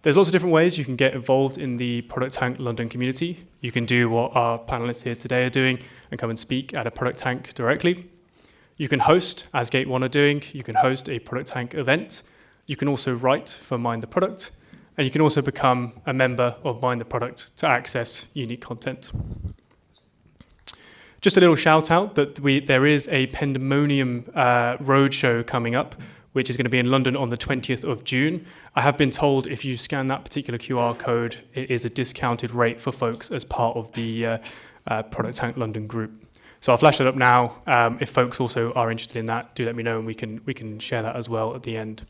There's lots of different ways you can get involved in the ProductTank London community. You can do what our panelists here today are doing and come and speak at a ProductTank directly. You can host, as Gate 1 are doing, you can host a ProductTank event. You can also write for Mind the Product, and you can also become a member of Mind the Product to access unique content. Just a little shout out that there is a Pandemonium roadshow coming up, which is going to be in London on the 20th of June. I have been told if you scan that particular QR code, it is a discounted rate for folks as part of the ProductTank London group. So I'll flash it up now. If folks also are interested in that, do let me know and we can share that as well at the end.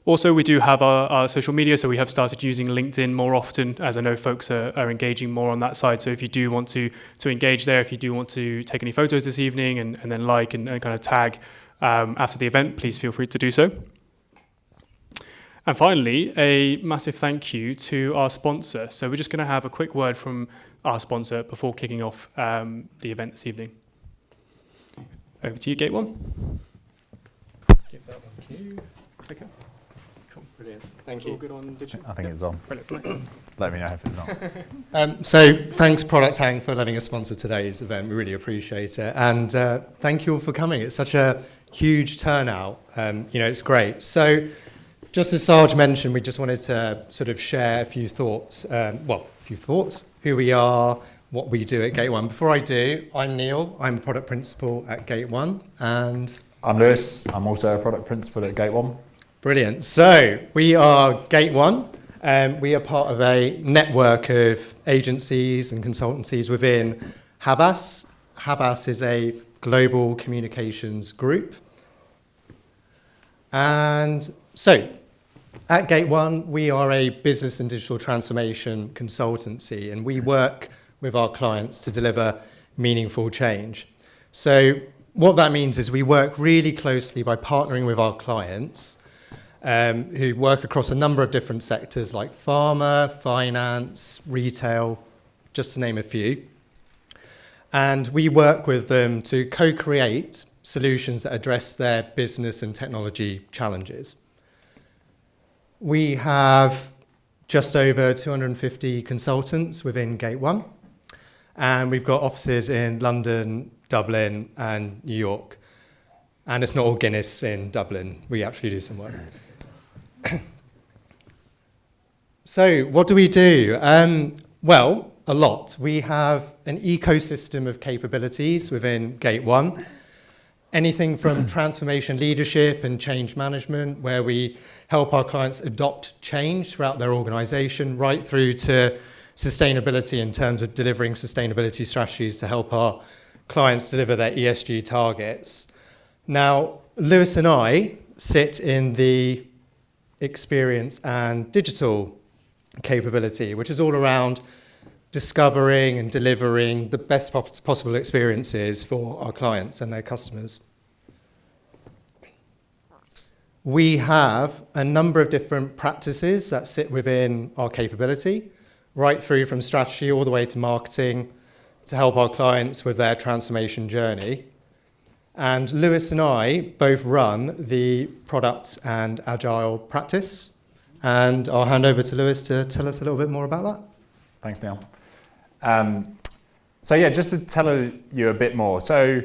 Also, we do have our social media, so we have started using LinkedIn more often, as I know folks are engaging more on that side. So if you do want to engage there, if you do want to take any photos this evening and then like and kind of tag after the event, please feel free to do so. And finally, a massive thank you to our sponsor. So we're just going to have a quick word from our sponsor before kicking off the event this evening. Over to you, Gate 1. Give that one to you. Okay. Brilliant. Thank you. All good on digital? I think it's on. Brilliant. Let me know if it's not. So thanks ProductTank for letting us sponsor today's event. We really appreciate it. And thank you all for coming. It's such a huge turnout. It's great. So just as Sarge mentioned, we just wanted to sort of share a few thoughts. Who we are, what we do at Gate 1. Before I do, I'm Neil. I'm a product principal at Gate 1. And I'm Lewis. I'm also a product principal at Gate 1. Brilliant. So we are Gate 1. We are part of a network of agencies and consultancies within Havas. Havas is a global communications group. And so at Gate 1, we are a business and digital transformation consultancy, and we work with our clients to deliver meaningful change. So what that means is we work really closely by partnering with our clients who work across a number of different sectors like pharma, finance, retail, just to name a few. And we work with them to co-create solutions that address their business and technology challenges. We have just over 250 consultants within Gate 1, and we've got offices in London, Dublin, and New York. And it's not all Guinness in Dublin. We actually do some work. So what do we do? Well, a lot. We have an ecosystem of capabilities within Gate 1. Anything from transformation leadership and change management, where we help our clients adopt change throughout their organization, right through to sustainability in terms of delivering sustainability strategies to help our clients deliver their ESG targets. Now, Lewis and I sit in the experience and digital capability, which is all around discovering and delivering the best possible experiences for our clients and their customers. We have a number of different practices that sit within our capability, right through from strategy all the way to marketing to help our clients with their transformation journey. And Lewis and I both run the product and agile practice. And I'll hand over to Lewis to tell us a little bit more about that. Thanks, Neil. Just to tell you a bit more. So,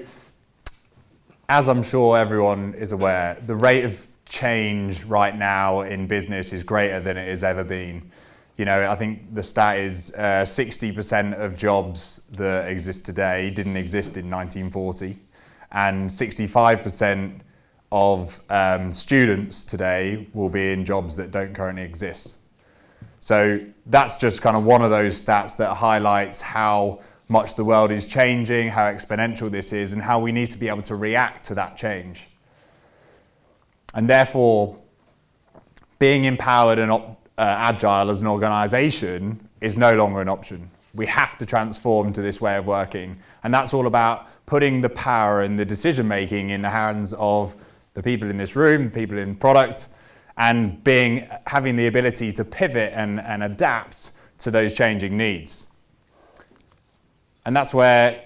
as I'm sure everyone is aware, the rate of change right now in business is greater than it has ever been. I think the stat is 60% of jobs that exist today didn't exist in 1940. And 65% of students today will be in jobs that don't currently exist. So that's just kind of one of those stats that highlights how much the world is changing, how exponential this is, and how we need to be able to react to that change. And therefore, being empowered and agile as an organization is no longer an option. We have to transform to this way of working. And that's all about putting the power and the decision making in the hands of the people in this room, people in product, and having the ability to pivot and adapt to those changing needs. And that's where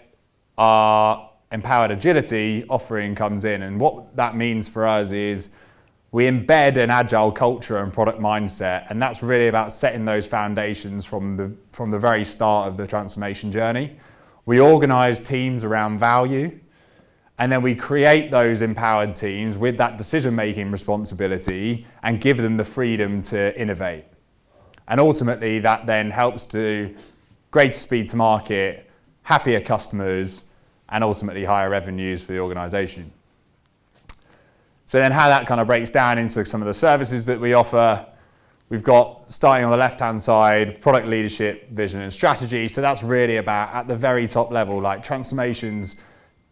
our empowered agility offering comes in. And what that means for us is we embed an agile culture and product mindset, and that's really about setting those foundations from the very start of the transformation journey. We organize teams around value, and then we create those empowered teams with that decision-making responsibility and give them the freedom to innovate. And ultimately, that then helps to greater speed to market, happier customers, and ultimately higher revenues for the organization. So then how that kind of breaks down into some of the services that we offer, we've got, starting on the left-hand side, product leadership, vision and strategy. So that's really about, at the very top level, like transformations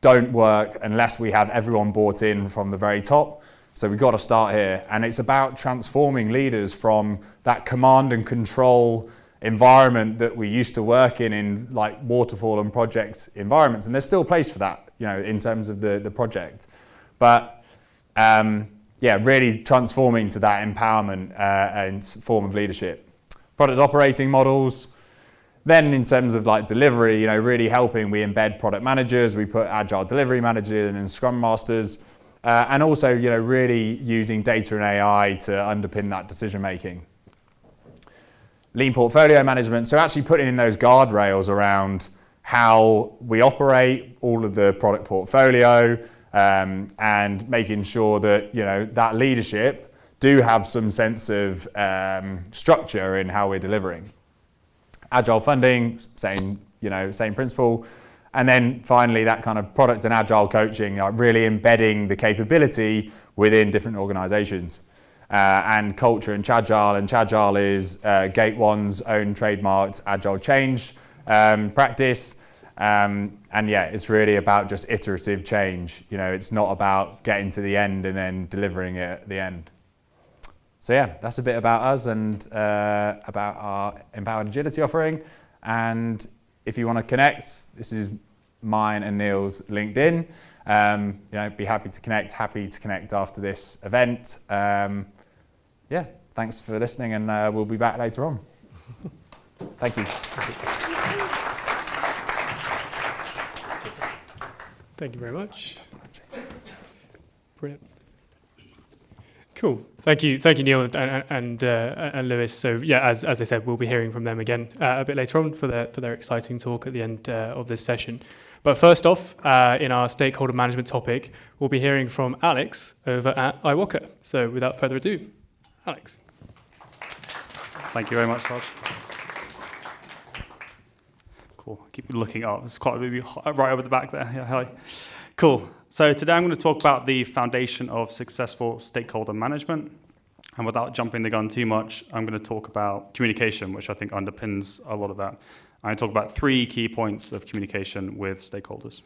don't work unless we have everyone bought in from the very top. So we've got to start here. And it's about transforming leaders from that command and control environment that we used to work in like waterfall and project environments. And there's still a place for that, in terms of the project. But really transforming to that empowerment and form of leadership. Product operating models. Then in terms of like delivery, really helping, we embed product managers, we put agile delivery managers and scrum masters, and also, really using data and AI to underpin that decision making. Lean portfolio management, so actually putting in those guardrails around how we operate all of the product portfolio, and making sure that that leadership do have some sense of structure in how we're delivering. Agile funding, same principle. And then finally, that kind of product and agile coaching, really embedding the capability within different organizations. And culture and Chagile. And Chagile is Gate 1's own trademarked agile change practice. It's really about just iterative change. It's not about getting to the end and then delivering it at the end. So that's a bit about us and about our Empowered Agility offering. And if you want to connect, this is mine and Neil's LinkedIn. Be happy to connect after this event. Thanks for listening, and we'll be back later on. Thank you. Thank you very much. Brilliant. Cool. Thank you, Neil and Lewis. So as they said, we'll be hearing from them again a bit later on for their exciting talk at the end of this session. But first off, in our stakeholder management topic, we'll be hearing from Alex over at iwoca. So without further ado, Alex. Thank you very much, Sarge. Cool. I keep looking up. It's quite a maybe right over the back there. Yeah, hi. Cool. So today I'm going to talk about the foundation of successful stakeholder management. And without jumping the gun too much, I'm going to talk about communication, which I think underpins a lot of that. I'm going to talk about 3 key points of communication with stakeholders.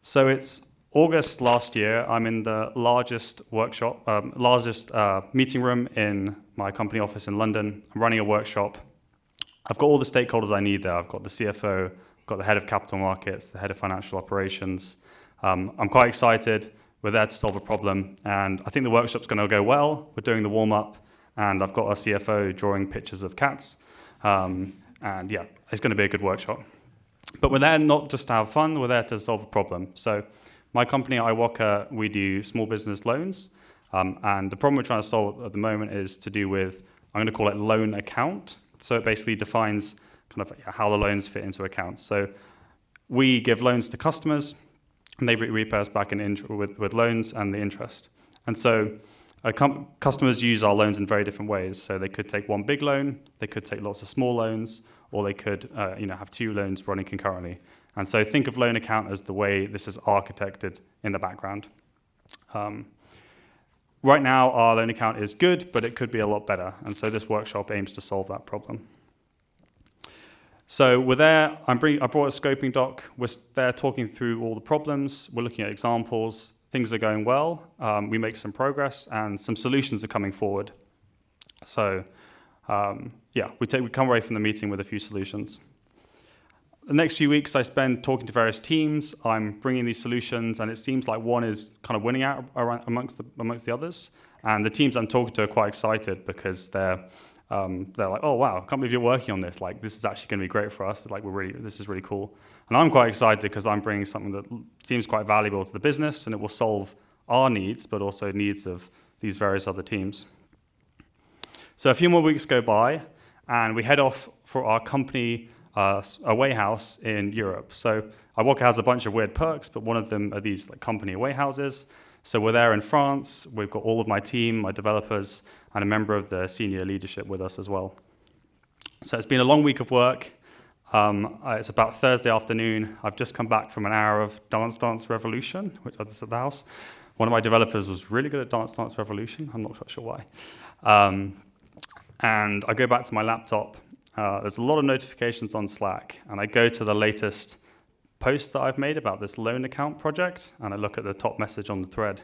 So it's August last year. I'm in the largest meeting room in my company office in London. I'm running a workshop. I've got all the stakeholders I need there. I've got the CFO, I've got the head of capital markets, the head of financial operations. I'm quite excited. We're there to solve a problem, and I think the workshop's going to go well. We're doing the warm-up, and I've got our CFO drawing pictures of cats. It's going to be a good workshop. But we're there not just to have fun, we're there to solve a problem. So my company, iwoca, we do small business loans, and the problem we're trying to solve at the moment is to do with, I'm going to call it loan account. So it basically defines kind of how the loans fit into accounts. So we give loans to customers, and they repay us back with loans and the interest. And so customers use our loans in very different ways. So they could take one big loan, they could take lots of small loans, or they could have 2 loans running concurrently. And so think of loan account as the way this is architected in the background. Right now, our loan account is good, but it could be a lot better. And so this workshop aims to solve that problem. So we're there. I brought a scoping doc. We're there talking through all the problems. We're looking at examples. Things are going well. We make some progress, and some solutions are coming forward. So we come away from the meeting with a few solutions. The next few weeks I spend talking to various teams. I'm bringing these solutions, and it seems like one is kind of winning out amongst the others. And the teams I'm talking to are quite excited because they're like, oh wow, I can't believe you're working on this. Like, this is actually going to be great for us. Like, this is really cool. And I'm quite excited because I'm bringing something that seems quite valuable to the business, and it will solve our needs, but also needs of these various other teams. So a few more weeks go by, and we head off for our company away house in Europe. So iwoca has a bunch of weird perks, but one of them are these like company away houses. So we're there in France. We've got all of my team, my developers, and a member of the senior leadership with us as well. So it's been a long week of work. It's about Thursday afternoon. I've just come back from an hour of Dance Dance Revolution, which I was at the house. One of my developers was really good at Dance Dance Revolution. I'm not sure why. And I go back to my laptop. There's a lot of notifications on Slack, and I go to the latest post that I've made about this loan account project, and I look at the top message on the thread,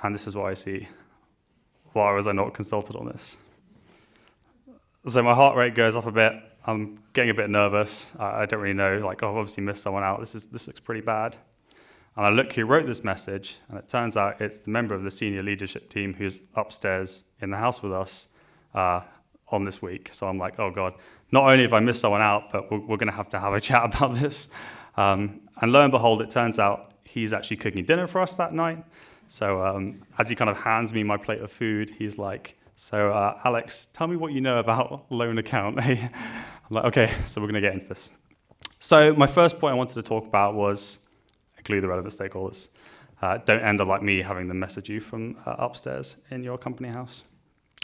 and this is what I see. Why was I not consulted on this? So my heart rate goes up a bit. I'm getting a bit nervous. I don't really know, like, I've obviously missed someone out. This looks pretty bad. And I look who wrote this message, and it turns out it's the member of the senior leadership team who's upstairs in the house with us on this week. So I'm like, oh God, not only have I missed someone out, but we're going to have a chat about this. And lo and behold, it turns out he's actually cooking dinner for us that night. So as he kind of hands me my plate of food, he's like, so Alex, tell me what you know about loan account. I'm like, okay, so we're going to get into this. So my first point I wanted to talk about was include the relevant stakeholders. Don't end up like me having them message you from upstairs in your company house.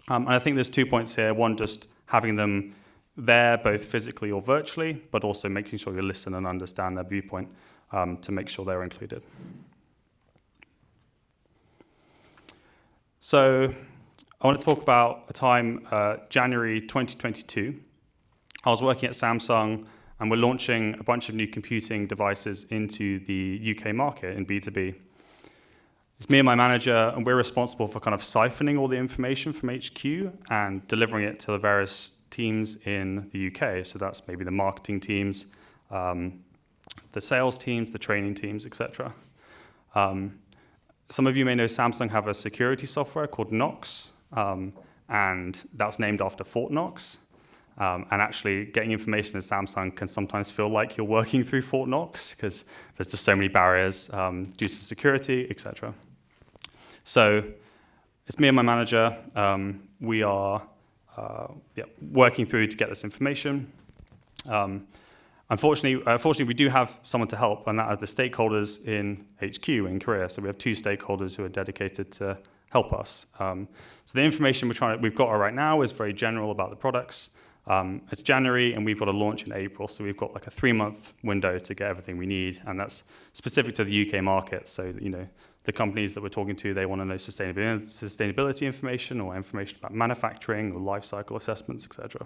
And I think there's 2 points here. One, just having them there, both physically or virtually, but also making sure you listen and understand their viewpoint to make sure they're included. So I want to talk about a time, January 2022. I was working at Samsung, and we're launching a bunch of new computing devices into the UK market in B2B. It's me and my manager, and we're responsible for kind of siphoning all the information from HQ and delivering it to the various teams in the UK. So that's maybe the marketing teams, the sales teams, the training teams, etc. Some of you may know Samsung have a security software called Knox, and that's named after Fort Knox. And actually, getting information at Samsung can sometimes feel like you're working through Fort Knox because there's just so many barriers due to security, etc. So it's me and my manager. We are working through to get this information. Unfortunately, we do have someone to help, and that are the stakeholders in HQ in Korea. So we have 2 stakeholders who are dedicated to help us. So the information we've got right now is very general about the products. It's January, and we've got a launch in April, so we've got like a 3-month window to get everything we need, and that's specific to the UK market. So, you know, the companies that we're talking to, they want to know sustainability information or information about manufacturing or life cycle assessments, etc.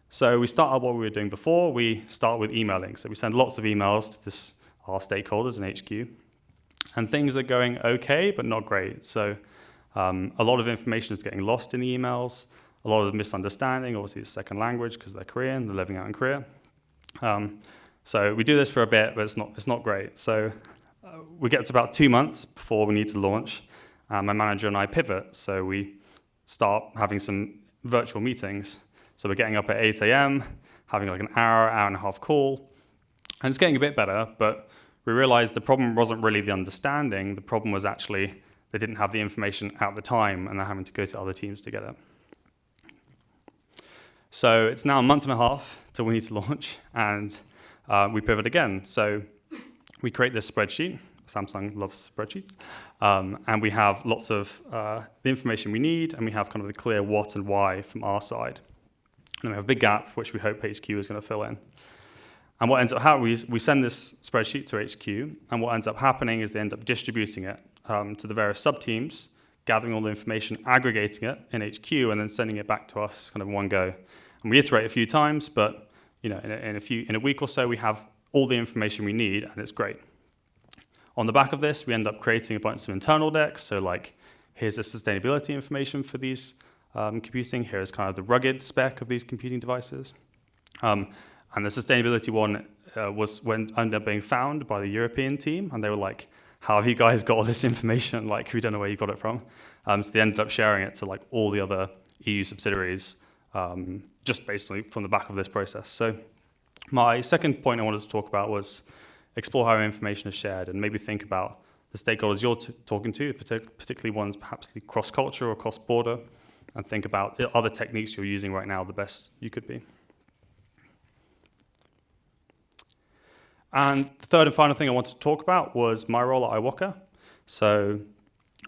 So we start out what we were doing before. We start with emailing. So we send lots of emails to our stakeholders in HQ, and things are going okay, but not great. So a lot of information is getting lost in the emails. A lot of misunderstanding, obviously it's second language because they're Korean, they're living out in Korea. So we do this for a bit, but it's not great. So we get to about 2 months before we need to launch. My manager and I pivot, so we start having some virtual meetings. So we're getting up at 8 a.m., having like an hour and a half call, and it's getting a bit better, but we realized the problem wasn't really the understanding, the problem was actually they didn't have the information at the time, and they're having to go to other teams to get it. So it's now a month and a half till we need to launch, and we pivot again. So we create this spreadsheet. Samsung loves spreadsheets. And we have lots of the information we need, and we have kind of the clear what and why from our side. And we have a big gap, which we hope HQ is going to fill in. And what ends up happening, we send this spreadsheet to HQ, and what ends up happening is they end up distributing it to the various sub-teams, gathering all the information, aggregating it in HQ, and then sending it back to us kind of in one go. And we iterate a few times, but you know, in a week or so, we have all the information we need, and it's great. On the back of this, we end up creating a bunch of internal decks. So like, here's the sustainability information for these computing. Here's kind of the rugged spec of these computing devices. And the sustainability one ended up being found by the European team, and they were like, how have you guys got all this information? Like, we don't know where you got it from. So they ended up sharing it to like all the other EU subsidiaries, just basically from the back of this process. So my second point I wanted to talk about was explore how information is shared and maybe think about the stakeholders you're talking to, particularly ones perhaps cross-culture or cross-border, and think about other techniques you're using right now the best you could be. And the third and final thing I wanted to talk about was my role at iwoca. So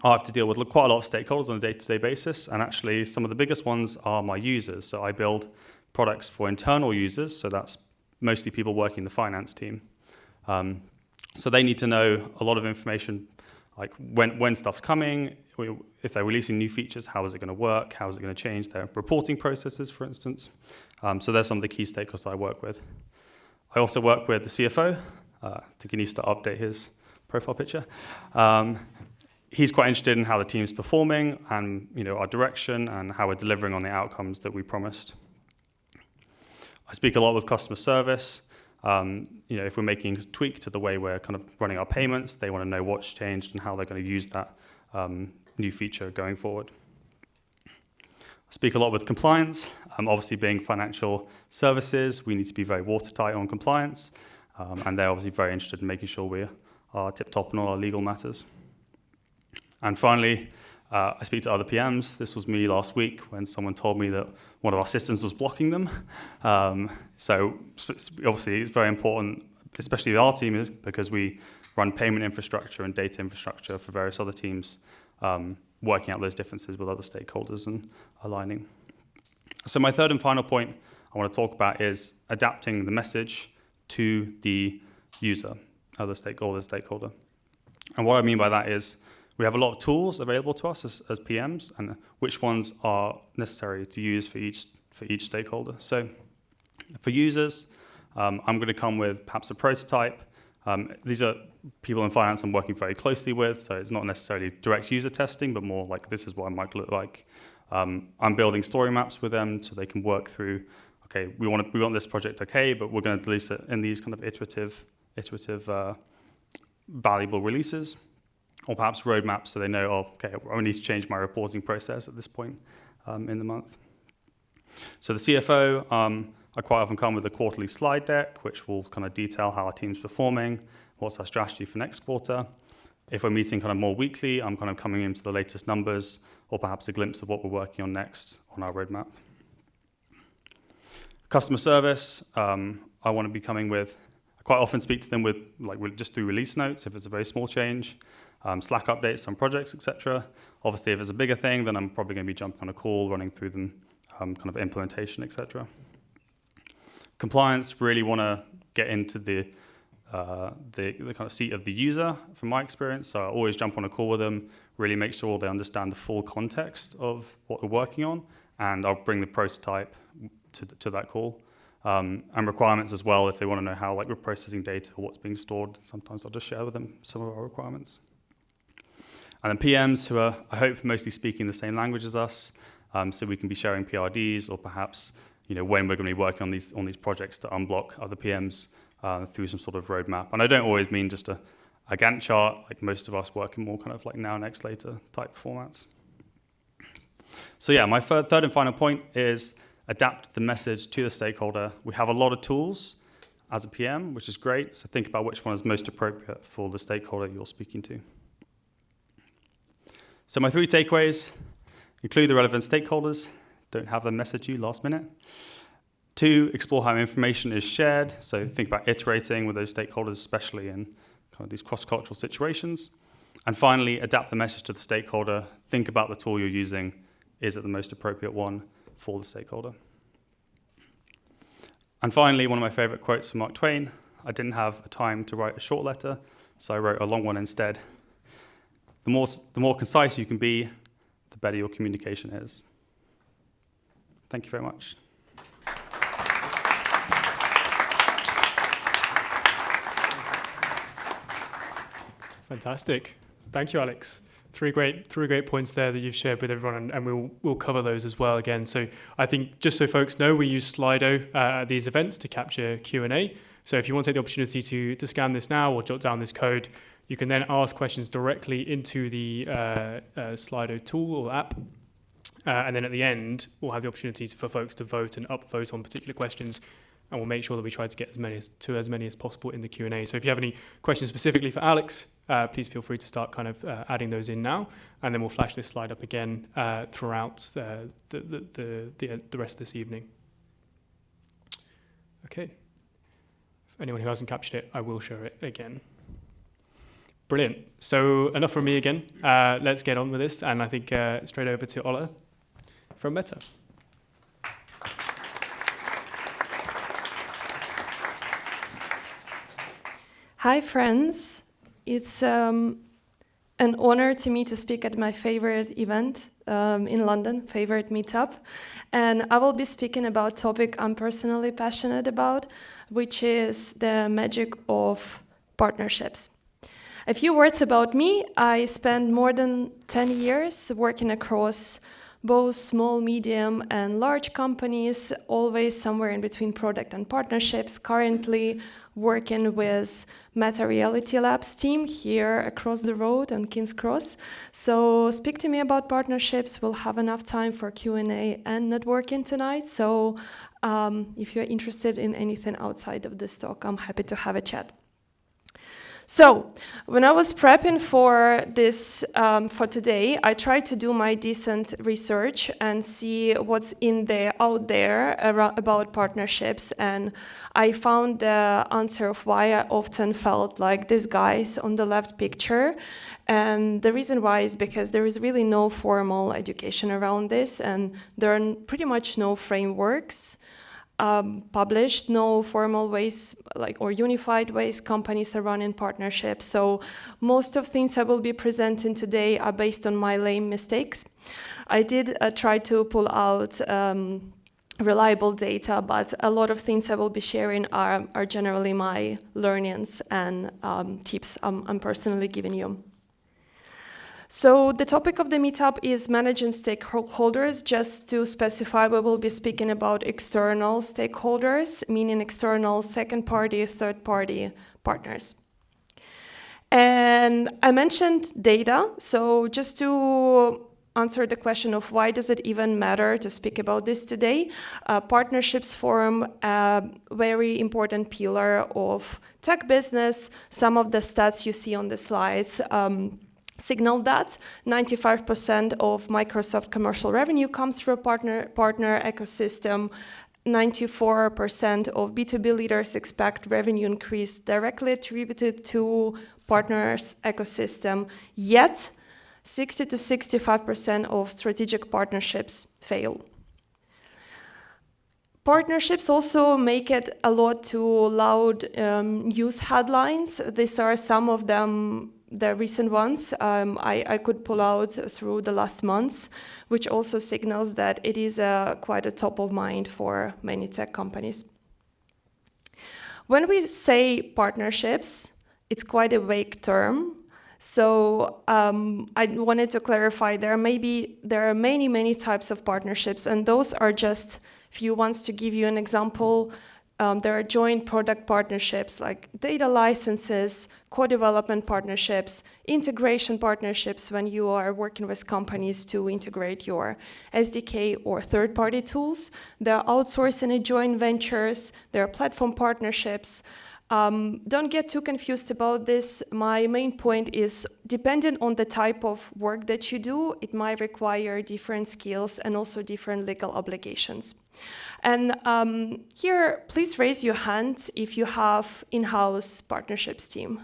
I have to deal with quite a lot of stakeholders on a day-to-day basis, and actually some of the biggest ones are my users. So I build products for internal users, so that's mostly people working in the finance team. So they need to know a lot of information, like when stuff's coming, if they're releasing new features, how is it going to work, how is it going to change their reporting processes, for instance. So there's some of the key stakeholders I work with. I also work with the CFO. I think he needs to update his profile picture. He's quite interested in how the team's performing and our direction and how we're delivering on the outcomes that we promised. I speak a lot with customer service. If we're making a tweak to the way we're kind of running our payments, they want to know what's changed and how they're going to use that new feature going forward. I speak a lot with compliance. Obviously, being financial services, we need to be very watertight on compliance, and they're obviously very interested in making sure we are tip-top in all our legal matters. And finally, I speak to other PMs. This was me last week when someone told me that one of our systems was blocking them. So obviously, it's very important, especially our team, is because we run payment infrastructure and data infrastructure for various other teams, working out those differences with other stakeholders and aligning. So my third and final point I want to talk about is adapting the message to the user, the stakeholder. And what I mean by that is we have a lot of tools available to us as PMs, and which ones are necessary to use for each stakeholder. So for users, I'm going to come with perhaps a prototype. These are people in finance I'm working very closely with, so it's not necessarily direct user testing, but more like this is what it might look like. I'm building story maps with them so they can work through, okay, we want this project, okay, but we're going to release it in these kind of iterative valuable releases, or perhaps roadmaps so they know, okay, I need to change my reporting process at this point in the month. So the CFO, I quite often come with a quarterly slide deck, which will kind of detail how our team's performing, what's our strategy for next quarter. If we're meeting kind of more weekly, I'm kind of coming into the latest numbers, or perhaps a glimpse of what we're working on next on our roadmap. Customer service, I want to be coming with, I quite often speak to them with, we'll just do release notes if it's a very small change, Slack updates on projects, etc. Obviously, if it's a bigger thing, then I'm probably going to be jumping on a call, running through them, kind of implementation, etc. Compliance, really want to get into the kind of seat of the user from my experience. So I always jump on a call with them, really make sure they understand the full context of what we're working on, and I'll bring the prototype to that call. And requirements as well, if they want to know how we're processing data or what's being stored, sometimes I'll just share with them some of our requirements. And then PMs who are, I hope, mostly speaking the same language as us, so we can be sharing PRDs or perhaps when we're going to be working on these projects to unblock other PMs through some sort of roadmap. And I don't always mean just a Gantt chart, like most of us work in more kind of like now, next, later type formats. So yeah, my third and final point is adapt the message to the stakeholder. We have a lot of tools as a PM, which is great. So think about which one is most appropriate for the stakeholder you're speaking to. So my 3 takeaways include the relevant stakeholders. Don't have them message you last minute. 2, explore how information is shared. So think about iterating with those stakeholders, especially in kind of these cross-cultural situations. And finally, adapt the message to the stakeholder. Think about the tool you're using. Is it the most appropriate one for the stakeholder? And finally, one of my favorite quotes from Mark Twain. I didn't have time to write a short letter, so I wrote a long one instead. The more concise you can be, the better your communication is. Thank you very much. Fantastic. Thank you, Alex. Three great points there that you've shared with everyone, and we'll cover those as well again. So I think just so folks know, we use Slido at these events to capture Q&A. So if you want to take the opportunity to scan this now or jot down this code, you can then ask questions directly into the Slido tool or app. And then at the end, we'll have the opportunity for folks to vote and upvote on particular questions. and we'll make sure that we try to get as many as possible in the Q&A. So if you have any questions specifically for Alex, please feel free to start kind of adding those in now, and then we'll flash this slide up again throughout the rest of this evening. Okay. For anyone who hasn't captured it, I will share it again. Brilliant. So enough from me again. Let's get on with this, and I think straight over to Olha from Meta. Hi, friends. It's an honor to me to speak at my favorite event in London, favorite meetup. And I will be speaking about a topic I'm personally passionate about, which is the magic of partnerships. A few words about me. I spent more than 10 years working across both small, medium, and large companies, always somewhere in between product and partnerships. Currently working with Meta Reality Labs team here across the road on King's Cross. So speak to me about partnerships. We'll have enough time for Q&A and networking tonight. So if you're interested in anything outside of this talk, I'm happy to have a chat. So when I was prepping for this, for today, I tried to do my decent research and see what's out there about partnerships. And I found the answer of why I often felt like these guys on the left picture. And the reason why is because there is really no formal education around this, and there are pretty much no frameworks published, no formal ways or unified ways companies are running partnerships. So most of things I will be presenting today are based on my lame mistakes. I did try to pull out reliable data, but a lot of things I will be sharing are generally my learnings and tips I'm personally giving you. So the topic of the meetup is managing stakeholders. Just to specify, we will be speaking about external stakeholders, meaning external second-party, third-party partners. And I mentioned data, so just to answer the question of why does it even matter to speak about this today, partnerships form a very important pillar of tech business. Some of the stats you see on the slides signal that 95% of Microsoft commercial revenue comes through a partner ecosystem. 94% of B2B leaders expect revenue increase directly attributed to partners ecosystem. Yet, 60 to 65% of strategic partnerships fail. Partnerships also make it a lot to loud news headlines. These are some of them, the recent ones I could pull out through the last months, which also signals that it is quite a top of mind for many tech companies. When we say partnerships, it's quite a vague term. So I wanted to clarify there are many types of partnerships, and those are just few ones to give you an example. There are joint product partnerships like data licenses, co-development partnerships, integration partnerships when you are working with companies to integrate your SDK or third-party tools. There are outsourcing and joint ventures. There are platform partnerships. Don't get too confused about this. My main point is, depending on the type of work that you do, it might require different skills and also different legal obligations. And here, please raise your hand if you have in-house partnerships team.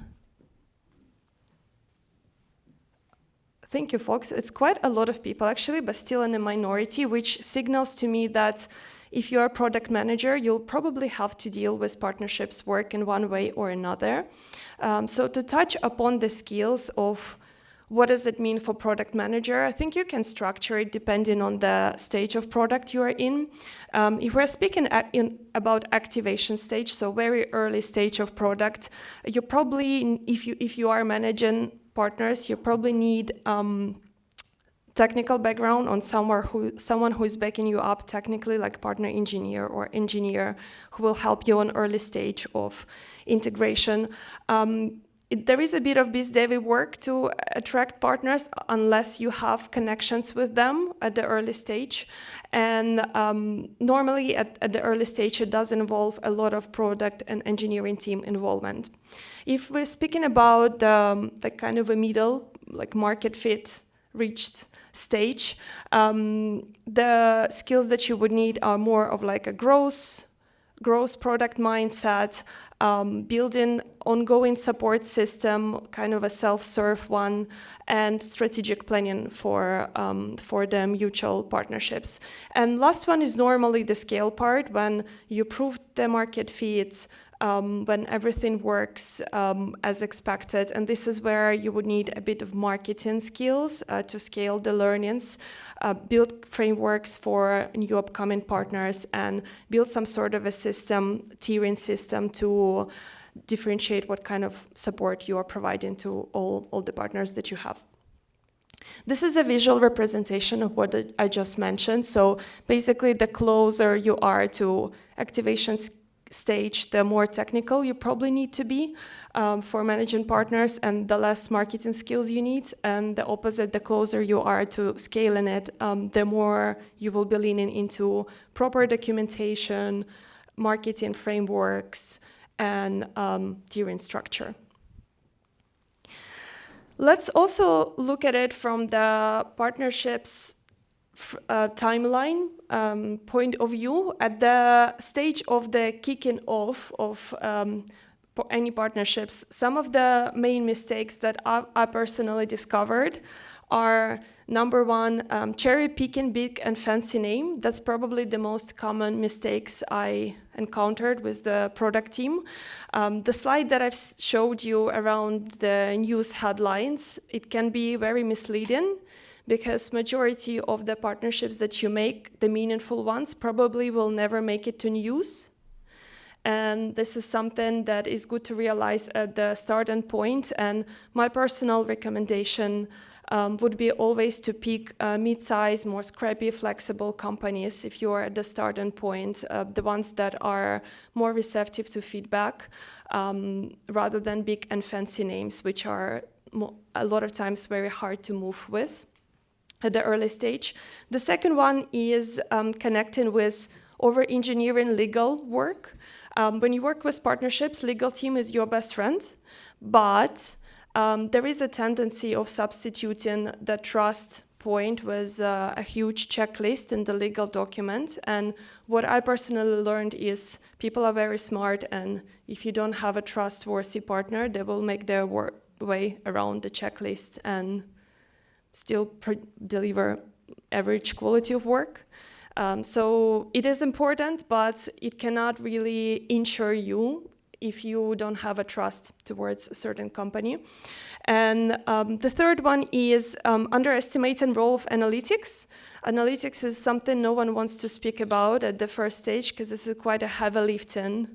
Thank you, folks. It's quite a lot of people, actually, but still in a minority, which signals to me that if you're a product manager, you'll probably have to deal with partnerships work in one way or another. So to touch upon the skills of what does it mean for product manager, I think you can structure it depending on the stage of product you are in. If we're speaking about activation stage, so very early stage of product, you probably, if you are managing partners, you probably need technical background on someone who is backing you up technically, like partner engineer or engineer who will help you on early stage of integration. there is a bit of biz dev work to attract partners unless you have connections with them at the early stage. And normally at the early stage, it does involve a lot of product and engineering team involvement. If we're speaking about the kind of a middle, like market fit reached stage, the skills that you would need are more of like a growth product mindset, building ongoing support system, kind of a self-serve one, and strategic planning for the mutual partnerships. And last one is normally the scale part, when you prove the market fit, when everything works as expected. And this is where you would need a bit of marketing skills to scale the learnings, build frameworks for new upcoming partners, and build some sort of a system, tiering system, to differentiate what kind of support you are providing to all the partners that you have. This is a visual representation of what I just mentioned. So basically, the closer you are to activation stage, the more technical you probably need to be for managing partners, and the less marketing skills you need. And the opposite, the closer you are to scaling it, the more you will be leaning into proper documentation, marketing frameworks, and tiering structure. Let's also look at it from the partnerships timeline point of view. At the stage of the kicking off of any partnerships, some of the main mistakes that I personally discovered are, number one, cherry picking big and fancy name. That's probably the most common mistakes I encountered with the product team. The slide that I've showed you around the news headlines, it can be very misleading, because majority of the partnerships that you make, the meaningful ones, probably will never make it to news. And this is something that is good to realize at the starting point. And my personal recommendation would be always to pick mid-size, more scrappy, flexible companies if you are at the starting point, the ones that are more receptive to feedback, rather than big and fancy names, which are a lot of times very hard to move with at the early stage. The second one is connecting with over-engineering legal work. When you work with partnerships, legal team is your best friend, but there is a tendency of substituting the trust point with a huge checklist in the legal document. And what I personally learned is people are very smart, and if you don't have a trustworthy partner, they will make their way around the checklist and still deliver average quality of work. So it is important, but it cannot really insure you if you don't have a trust towards a certain company. And the third one is underestimating role of analytics. Analytics is something no one wants to speak about at the first stage, because this is quite a heavy lifting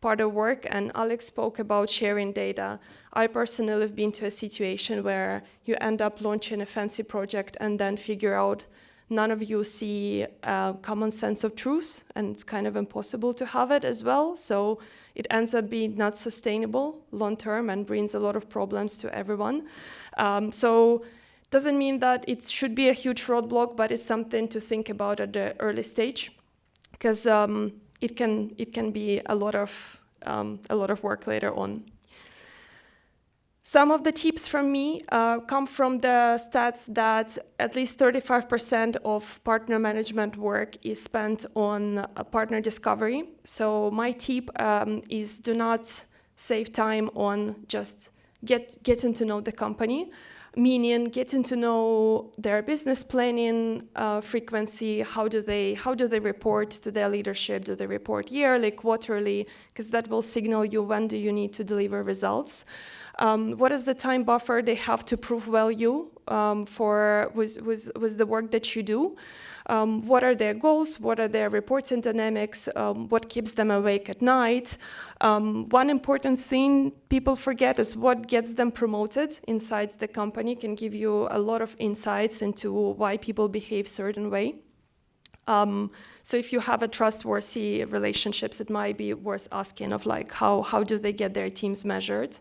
part of work, and Alex spoke about sharing data. I personally have been to a situation where you end up launching a fancy project and then figure out none of you see a common sense of truth, and it's kind of impossible to have it as well. So it ends up being not sustainable long-term and brings a lot of problems to everyone. So doesn't mean that it should be a huge roadblock, but it's something to think about at the early stage, because it can be a lot of work later on. Some of the tips from me come from the stats that at least 35% of partner management work is spent on partner discovery. So my tip is do not save time on just getting to know the company, meaning getting to know their business planning frequency. How do they report to their leadership? Do they report yearly, quarterly? Because that will signal you when do you need to deliver results. What is the time buffer they have to prove value with the work that you do? What are their goals? What are their reporting dynamics? What keeps them awake at night? One important thing people forget is what gets them promoted inside the company can give you a lot of insights into why people behave certain way. So if you have a trustworthy relationships, it might be worth asking of like how do they get their teams measured.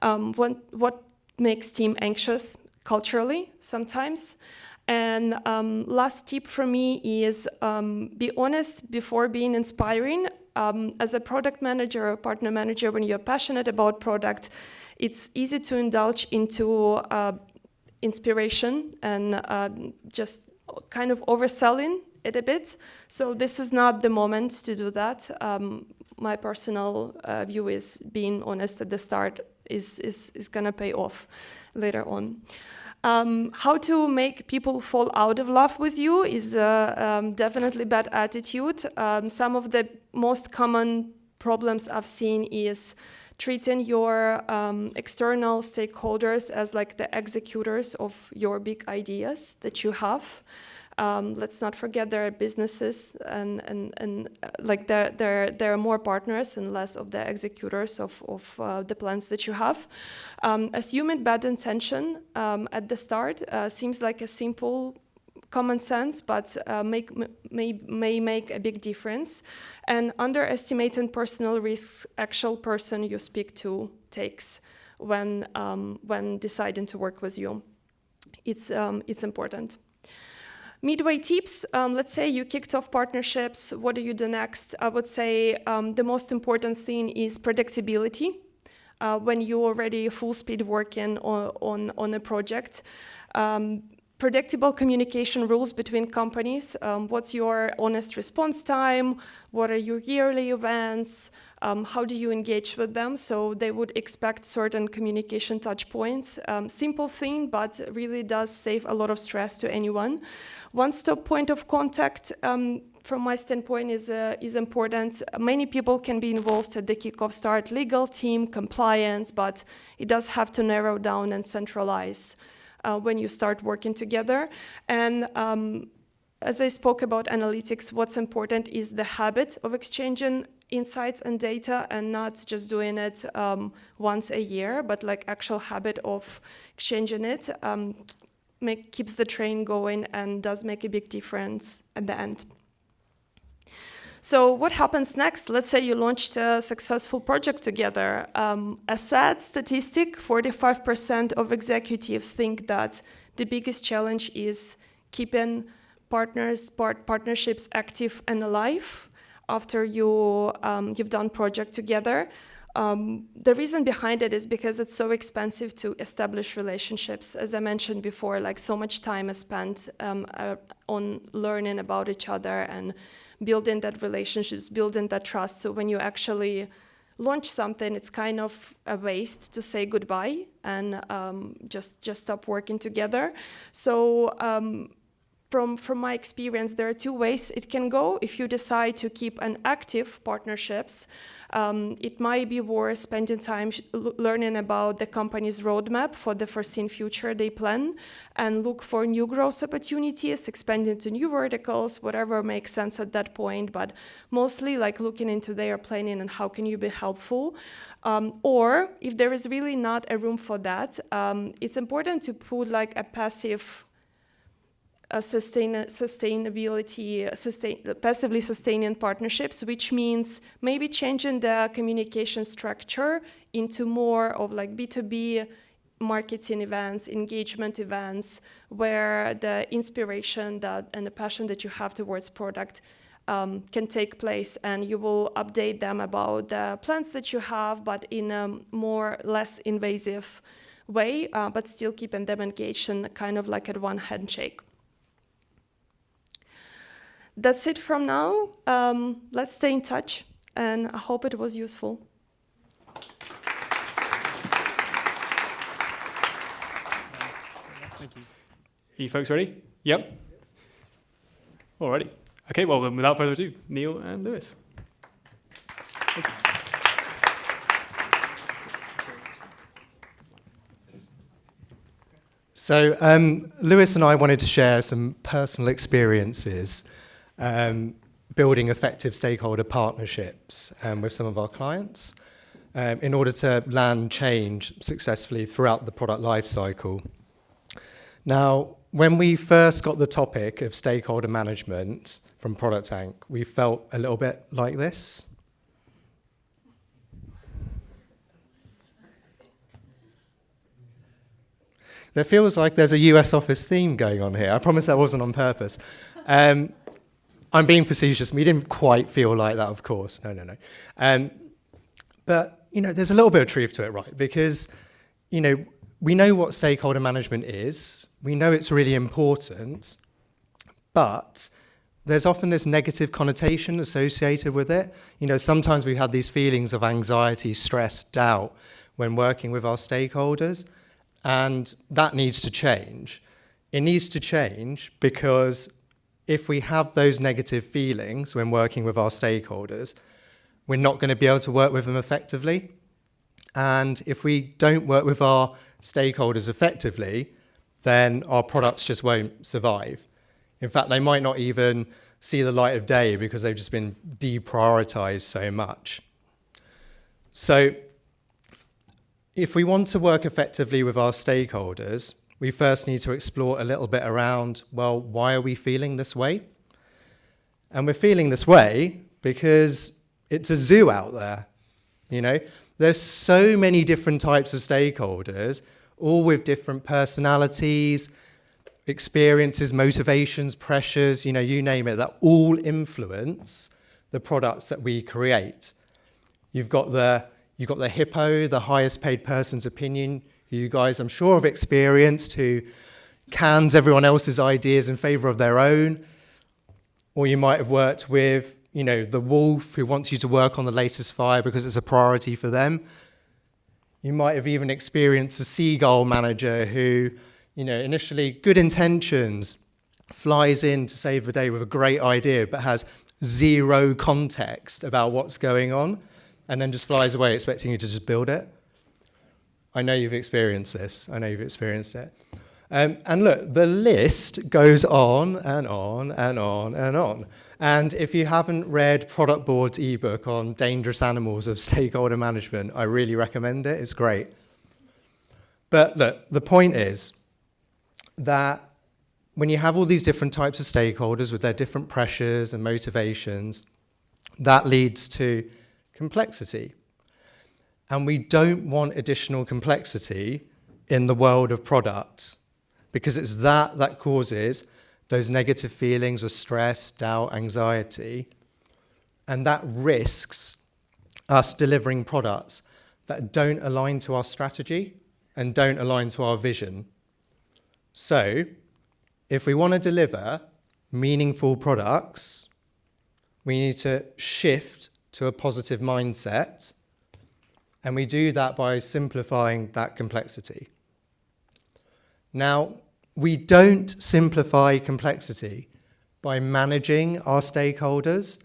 what makes team anxious culturally sometimes. And last tip from me is be honest before being inspiring. As a product manager or partner manager, when you're passionate about product, it's easy to indulge into inspiration and just kind of overselling it a bit. So this is not the moment to do that. My personal view is being honest at the start is gonna pay off later on. How to make people fall out of love with you is definitely bad attitude. Some of the most common problems I've seen is treating your external stakeholders as like the executors of your big ideas that you have. Let's not forget there are businesses and like there are more partners and less of the executors of the plans that you have. Assuming bad intention at the start seems like a simple common sense, but may make a big difference. And underestimating personal risks actual person you speak to takes when deciding to work with you. It's important. Midway tips, let's say you kicked off partnerships, what do you do next? I would say the most important thing is predictability. When you're already full speed working on a project, predictable communication rules between companies. What's your honest response time? What are your yearly events? How do you engage with them? So they would expect certain communication touch points. Simple thing, but really does save a lot of stress to anyone. One-stop point of contact, from my standpoint, is important. Many people can be involved at the kickoff start, legal team, compliance, but it does have to narrow down and centralize when you start working together. And as I spoke about analytics, what's important is the habit of exchanging insights and data and not just doing it once a year, but like actual habit of exchanging it keeps the train going and does make a big difference at the end. So what happens next? Let's say you launched a successful project together. A sad statistic, 45% of executives think that the biggest challenge is keeping partnerships active and alive after you've done project together. The reason behind it is because it's so expensive to establish relationships. As I mentioned before, like so much time is spent on learning about each other and building that relationships, building that trust. So when you actually launch something, it's kind of a waste to say goodbye and just stop working together. So from my experience, there are two ways it can go. If you decide to keep an active partnerships, it might be worth spending time learning about the company's roadmap for the foreseen future they plan and look for new growth opportunities, expanding to new verticals, whatever makes sense at that point, but mostly like looking into their planning and how can you be helpful. Or if there is really not a room for that, it's important to put like a passive passively sustaining partnerships, which means maybe changing the communication structure into more of like B2B marketing events, engagement events, where the inspiration and the passion that you have towards product can take place, and you will update them about the plans that you have, but in a less invasive way, but still keeping them engaged and kind of like at one handshake. That's it from now. Let's stay in touch, and I hope it was useful. Thank you. Are you folks ready? Yep. Alrighty. Okay, well, then without further ado, Neil and Lewis. Thank you. So Lewis and I wanted to share some personal experiences building effective stakeholder partnerships with some of our clients in order to land change successfully throughout the product lifecycle. Now, when we first got the topic of stakeholder management from ProductTank, we felt a little bit like this. There feels like there's a US office theme going on here. I promise that wasn't on purpose. I'm being facetious. We didn't quite feel like that, of course. No. But, there's a little bit of truth to it, right? Because, we know what stakeholder management is. We know it's really important. But there's often this negative connotation associated with it. Sometimes we have these feelings of anxiety, stress, doubt when working with our stakeholders. And that needs to change. It needs to change because if we have those negative feelings when working with our stakeholders, we're not going to be able to work with them effectively. And if we don't work with our stakeholders effectively, then our products just won't survive. In fact, they might not even see the light of day because they've just been deprioritized so much. So if we want to work effectively with our stakeholders, we first need to explore a little bit around, well, why are we feeling this way? And we're feeling this way because it's a zoo out there. There's so many different types of stakeholders, all with different personalities, experiences, motivations, pressures, you name it, that all influence the products that we create. You've got the hippo, the highest paid person's opinion, who you guys, I'm sure, have experienced, who cans everyone else's ideas in favor of their own. Or you might have worked with, the wolf who wants you to work on the latest fire because it's a priority for them. You might have even experienced a seagull manager who, initially good intentions, flies in to save the day with a great idea, but has zero context about what's going on, and then just flies away expecting you to just build it. I know you've experienced this. I know you've experienced it. And look, the list goes on and on and on and on. And if you haven't read Product Board's ebook on dangerous animals of stakeholder management, I really recommend it. It's great. But look, the point is that when you have all these different types of stakeholders with their different pressures and motivations, that leads to complexity. And we don't want additional complexity in the world of product because it's that causes those negative feelings of stress, doubt, anxiety, and that risks us delivering products that don't align to our strategy and don't align to our vision. So, if we want to deliver meaningful products, we need to shift to a positive mindset, and we do that by simplifying that complexity. Now, we don't simplify complexity by managing our stakeholders.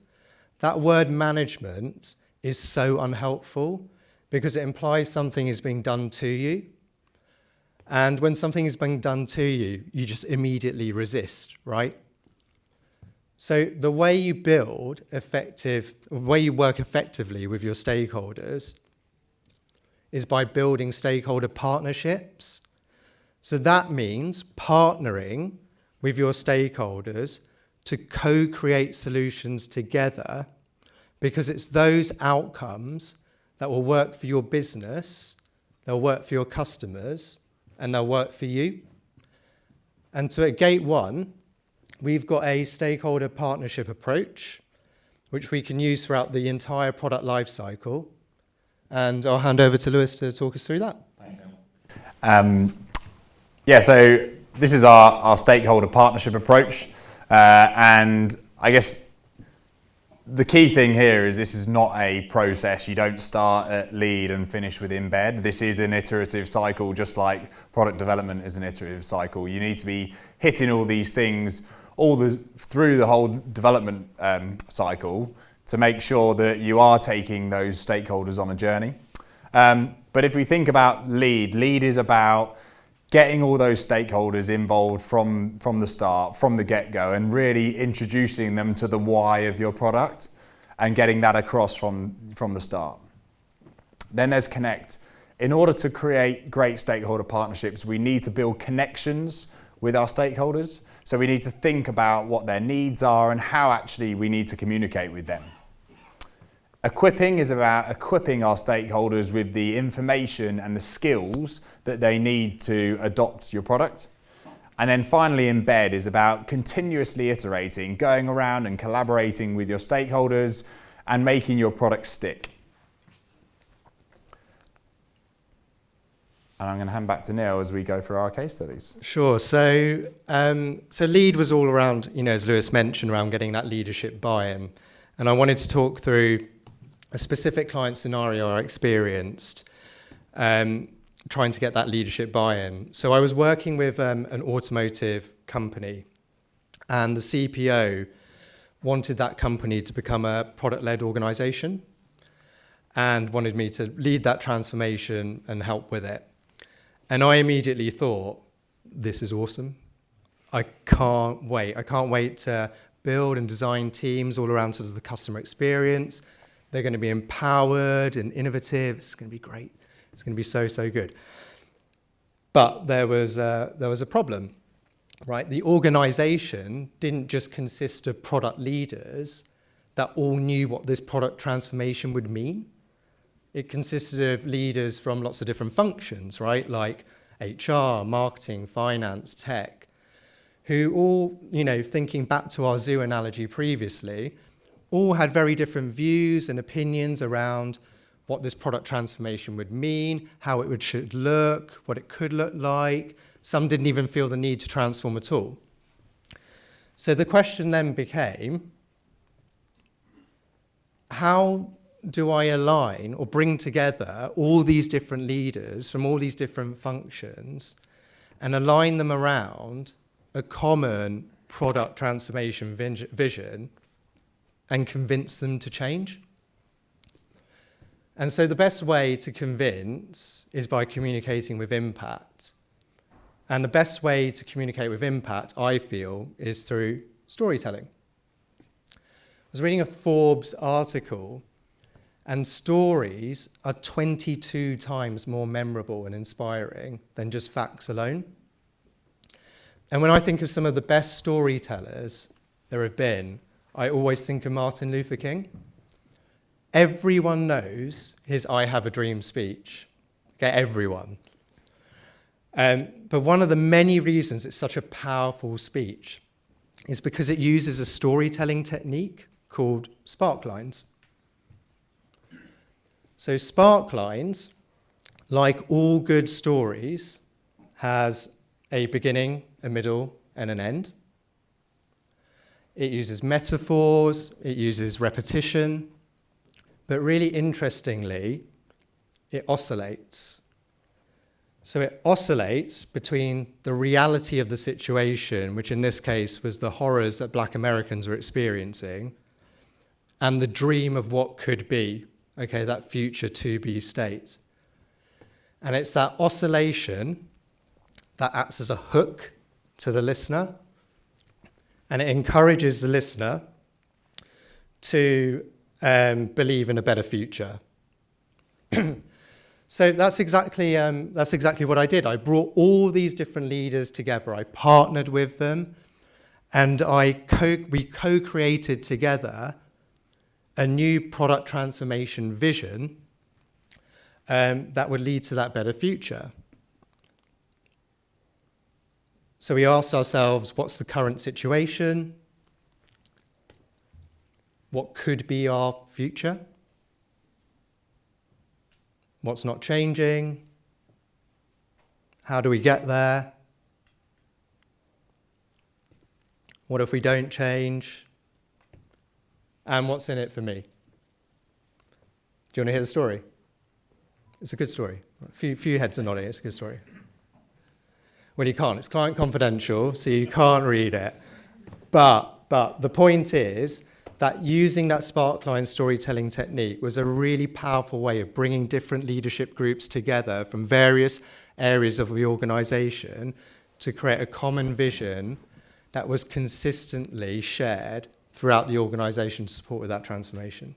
That word management is so unhelpful because it implies something is being done to you. And when something is being done to you, you just immediately resist, right? So the way you work effectively with your stakeholders is by building stakeholder partnerships. So that means partnering with your stakeholders to co-create solutions together, because it's those outcomes that will work for your business, they'll work for your customers, and they'll work for you. And so at Gate 1, we've got a stakeholder partnership approach, which we can use throughout the entire product lifecycle. And I'll hand over to Lewis to talk us through that. Thanks. So this is our stakeholder partnership approach. And I guess the key thing here is this is not a process. You don't start at lead and finish with embed. This is an iterative cycle, just like product development is an iterative cycle. You need to be hitting all these things through the whole development cycle to make sure that you are taking those stakeholders on a journey. But if we think about lead is about getting all those stakeholders involved from the start, from the get-go, and really introducing them to the why of your product and getting that across from the start. Then there's connect. In order to create great stakeholder partnerships, we need to build connections with our stakeholders. So we need to think about what their needs are and how actually we need to communicate with them. Equipping is about equipping our stakeholders with the information and the skills that they need to adopt your product. And then finally, embed is about continuously iterating, going around and collaborating with your stakeholders and making your product stick. And I'm going to hand back to Neil as we go through our case studies. Sure. So lead was all around, as Lewis mentioned, around getting that leadership buy-in. And I wanted to talk through a specific client scenario I experienced trying to get that leadership buy-in. So I was working with an automotive company, and the CPO wanted that company to become a product-led organization and wanted me to lead that transformation and help with it. And I immediately thought, this is awesome. I can't wait. I can't wait to build and design teams all around sort of the customer experience. They're going to be empowered and innovative. It's going to be great. It's going to be so, so good. But there was a problem, right? The organization didn't just consist of product leaders that all knew what this product transformation would mean. It consisted of leaders from lots of different functions, right? Like HR, marketing, finance, tech, who all, thinking back to our zoo analogy previously, all had very different views and opinions around what this product transformation would mean, how it should look, what it could look like. Some didn't even feel the need to transform at all. So the question then became, how do I align or bring together all these different leaders from all these different functions and align them around a common product transformation vision and convince them to change? And so the best way to convince is by communicating with impact. And the best way to communicate with impact, I feel, is through storytelling. I was reading a Forbes article, and stories are 22 times more memorable and inspiring than just facts alone. And when I think of some of the best storytellers there have been, I always think of Martin Luther King. Everyone knows his I Have a Dream speech. Okay, everyone. But one of the many reasons it's such a powerful speech is because it uses a storytelling technique called spark lines. So spark lines, like all good stories, has a beginning, a middle, and an end. It uses metaphors, it uses repetition, but really interestingly, it oscillates. So it oscillates between the reality of the situation, which in this case was the horrors that Black Americans were experiencing, and the dream of what could be, okay, that future to-be state. And it's that oscillation that acts as a hook to the listener, and it encourages the listener to believe in a better future. So that's exactly what I did. I brought all these different leaders together. I partnered with them, and we co-created together a new product transformation vision that would lead to that better future. So we asked ourselves, what's the current situation? What could be our future? What's not changing? How do we get there? What if we don't change? And what's in it for me? Do you want to hear the story? It's a good story. A few heads are nodding. It's a good story. Well, you can't. It's client confidential, so you can't read it. But the point is that using that sparkline storytelling technique was a really powerful way of bringing different leadership groups together from various areas of the organization to create a common vision that was consistently shared throughout the organization to support with that transformation.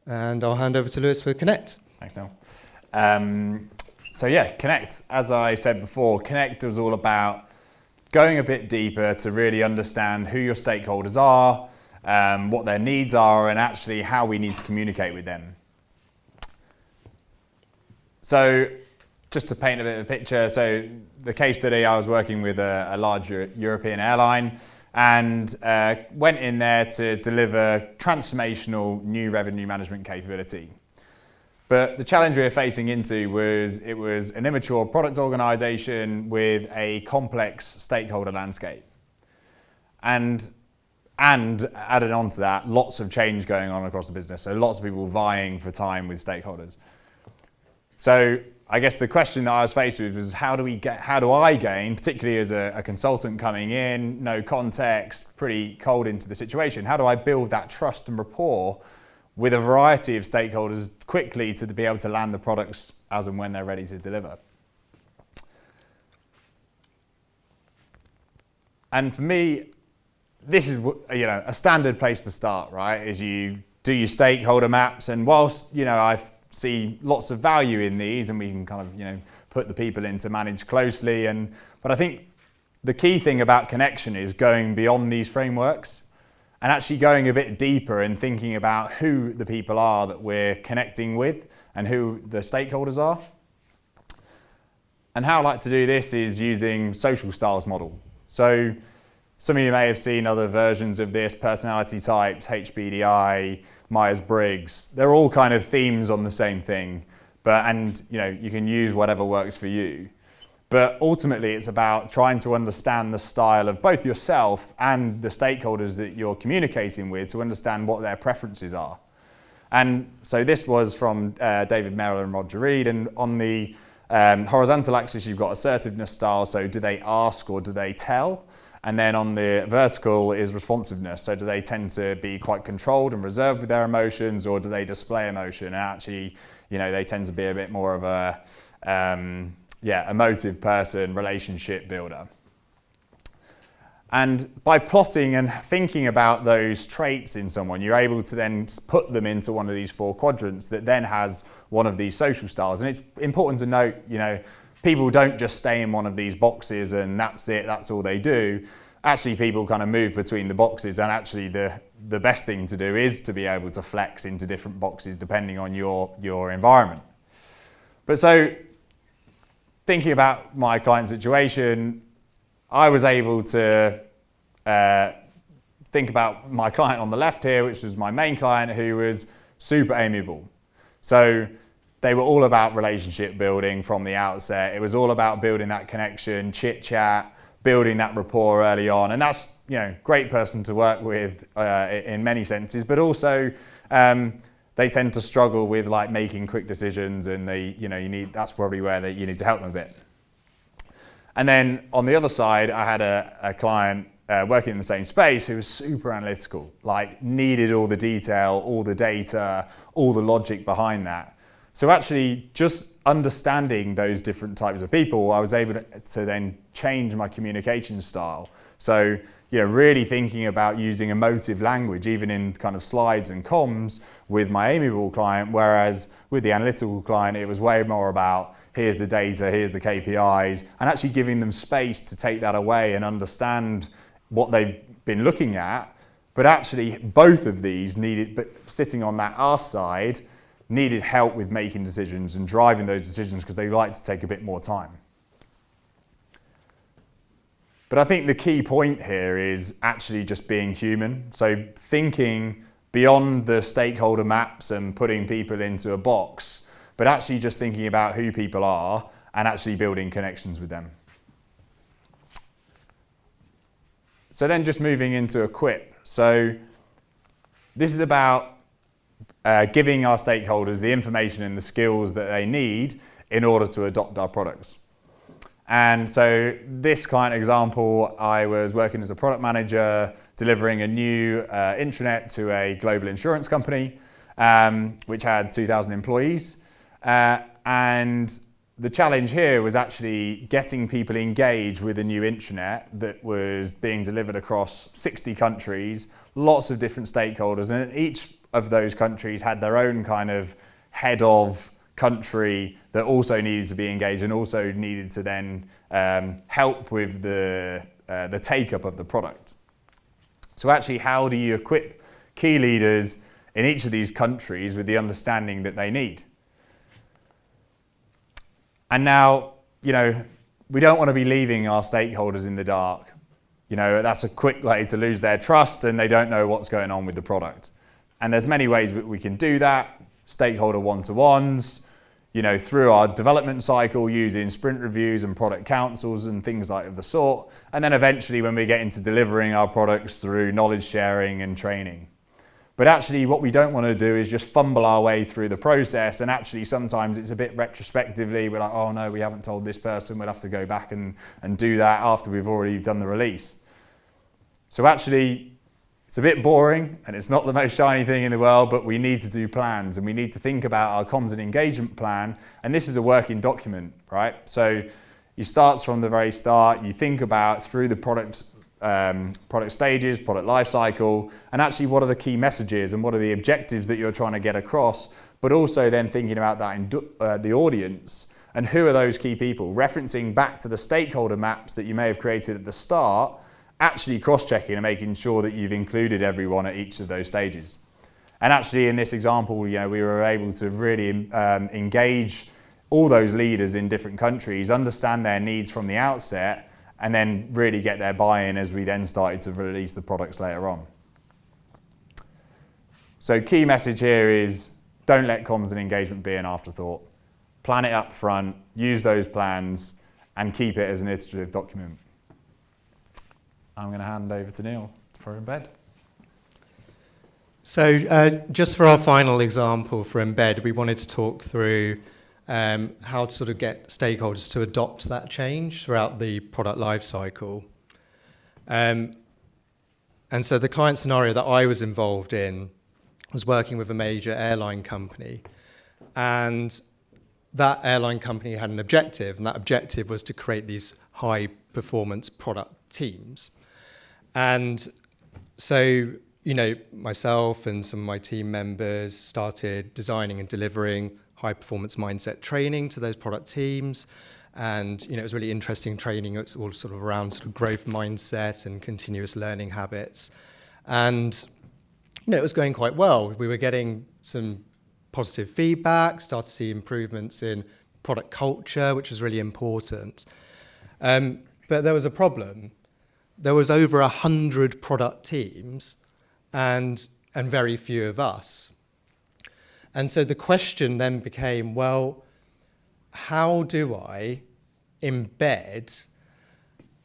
And I'll hand over to Lewis for Connect. Thanks, Neil. So yeah, Connect. As I said before, Connect was all about going a bit deeper to really understand who your stakeholders are, what their needs are, and actually how we need to communicate with them. So just to paint a bit of a picture, so the case study, I was working with a large European airline and went in there to deliver transformational new revenue management capability. But the challenge we were facing into was it was an immature product organization with a complex stakeholder landscape. And added on to that, lots of change going on across the business. So lots of people vying for time with stakeholders. So I guess the question that I was faced with was how do I gain, particularly as a consultant coming in, no context, pretty cold into the situation, how do I build that trust and rapport with a variety of stakeholders quickly to be able to land the products as and when they're ready to deliver? And for me, this is a standard place to start, right? Is you do your stakeholder maps, and whilst I see lots of value in these, and we can kind of put the people in to manage closely, but I think the key thing about connection is going beyond these frameworks and actually going a bit deeper and thinking about who the people are that we're connecting with and who the stakeholders are. And how I like to do this is using social styles model. So some of you may have seen other versions of this, personality types, HBDI, Myers-Briggs. They're all kind of themes on the same thing, and you can use whatever works for you. But ultimately, it's about trying to understand the style of both yourself and the stakeholders that you're communicating with to understand what their preferences are. And so this was from David Merrill and Roger Reed, and on the horizontal axis, you've got assertiveness style, so do they ask or do they tell? And then on the vertical is responsiveness. So do they tend to be quite controlled and reserved with their emotions, or do they display emotion? And actually, they tend to be a bit more of a emotive person, relationship builder. And by plotting and thinking about those traits in someone, you're able to then put them into one of these 4 quadrants that then has one of these social styles. And it's important to note, people don't just stay in one of these boxes and that's it, that's all they do. Actually, people kind of move between the boxes, and actually the best thing to do is to be able to flex into different boxes depending on your environment. But so, thinking about my client situation, I was able to think about my client on the left here, which was my main client, who was super amiable. So they were all about relationship building from the outset. It was all about building that connection, chit chat, building that rapport early on. And that's, great person to work with in many senses, but also they tend to struggle with like making quick decisions, and that's probably where you need to help them a bit. And then on the other side, I had a client working in the same space who was super analytical, like needed all the detail, all the data, all the logic behind that. So actually just understanding those different types of people, I was able to then change my communication style. So, really thinking about using emotive language, even in kind of slides and comms with my amiable client, whereas with the analytical client, it was way more about here's the data, here's the KPIs, and actually giving them space to take that away and understand what they've been looking at. But actually both of these but sitting on that R side, needed help with making decisions and driving those decisions because they like to take a bit more time. But I think the key point here is actually just being human. So thinking beyond the stakeholder maps and putting people into a box, but actually just thinking about who people are and actually building connections with them. So then just moving into equip. So this is about giving our stakeholders the information and the skills that they need in order to adopt our products. And so this client example, I was working as a product manager, delivering a new intranet to a global insurance company, which had 2,000 employees. And the challenge here was actually getting people engaged with a new intranet that was being delivered across 60 countries, lots of different stakeholders, and each of those countries had their own kind of head of country that also needed to be engaged and also needed to then help with the the take-up of the product. So actually, how do you equip key leaders in each of these countries with the understanding that they need? And now, we don't want to be leaving our stakeholders in the dark. That's a quick way to lose their trust and they don't know what's going on with the product. And there's many ways we can do that. Stakeholder one-to-ones, through our development cycle using sprint reviews and product councils and things like the sort. And then eventually when we get into delivering our products through knowledge sharing and training. But actually what we don't want to do is just fumble our way through the process, and actually sometimes it's a bit retrospectively, we're like, oh no, we haven't told this person, we'll have to go back and do that after we've already done the release. So actually it's a bit boring and it's not the most shiny thing in the world, but we need to do plans and we need to think about our comms and engagement plan, and this is a working document, right? So you start from the very start, you think about through the product stages, product life cycle, and actually what are the key messages and what are the objectives that you're trying to get across, but also then thinking about that in the audience and who are those key people, referencing back to the stakeholder maps that you may have created at the start, actually cross-checking and making sure that you've included everyone at each of those stages. And actually in this example, we were able to really engage all those leaders in different countries, understand their needs from the outset, and then really get their buy-in as we then started to release the products later on. So key message here is don't let comms and engagement be an afterthought. Plan it up front, use those plans, and keep it as an iterative document. I'm going to hand over to Neil for Embed. So just for our final example for Embed, we wanted to talk through how to sort of get stakeholders to adopt that change throughout the product life cycle. And so the client scenario that I was involved in was working with a major airline company. And that airline company had an objective, and that objective was to create these high-performance product teams. And so, myself and some of my team members started designing and delivering high-performance mindset training to those product teams. And, it was really interesting training. It's all sort of around sort of growth mindset and continuous learning habits. And, it was going quite well. We were getting some positive feedback, started to see improvements in product culture, which was really important. But there was a problem. There was over 100 product teams and very few of us. And so the question then became, well, how do I embed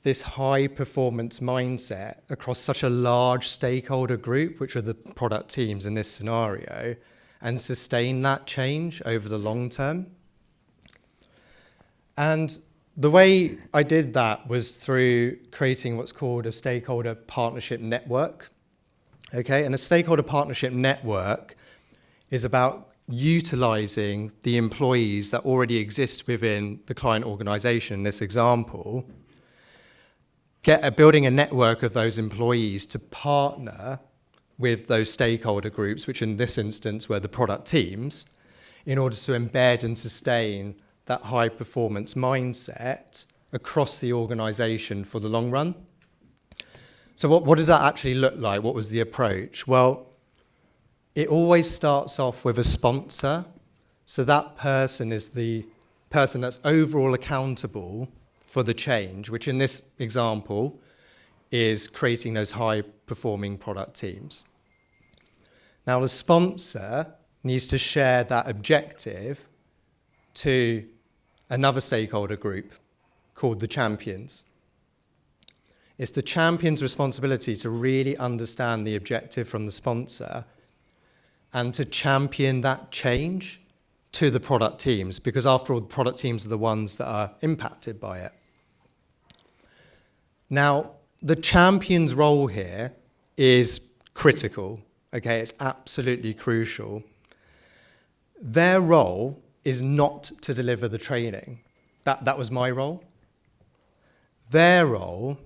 this high-performance mindset across such a large stakeholder group, which are the product teams in this scenario, and sustain that change over the long term? And the way I did that was through creating what's called a stakeholder partnership network. Okay, and a stakeholder partnership network is about utilizing the employees that already exist within the client organization, in this example, building a network of those employees to partner with those stakeholder groups, which in this instance were the product teams, in order to embed and sustain that high-performance mindset across the organization for the long run. So what did that actually look like? What was the approach? Well, it always starts off with a sponsor. So that person is the person that's overall accountable for the change, which in this example is creating those high-performing product teams. Now, the sponsor needs to share that objective to another stakeholder group called the champions. It's the champion's responsibility to really understand the objective from the sponsor and to champion that change to the product teams, because after all, the product teams are the ones that are impacted by it. Now, the champion's role here is critical, okay? It's absolutely crucial. Their role is not to deliver the training. That was my role. Their role,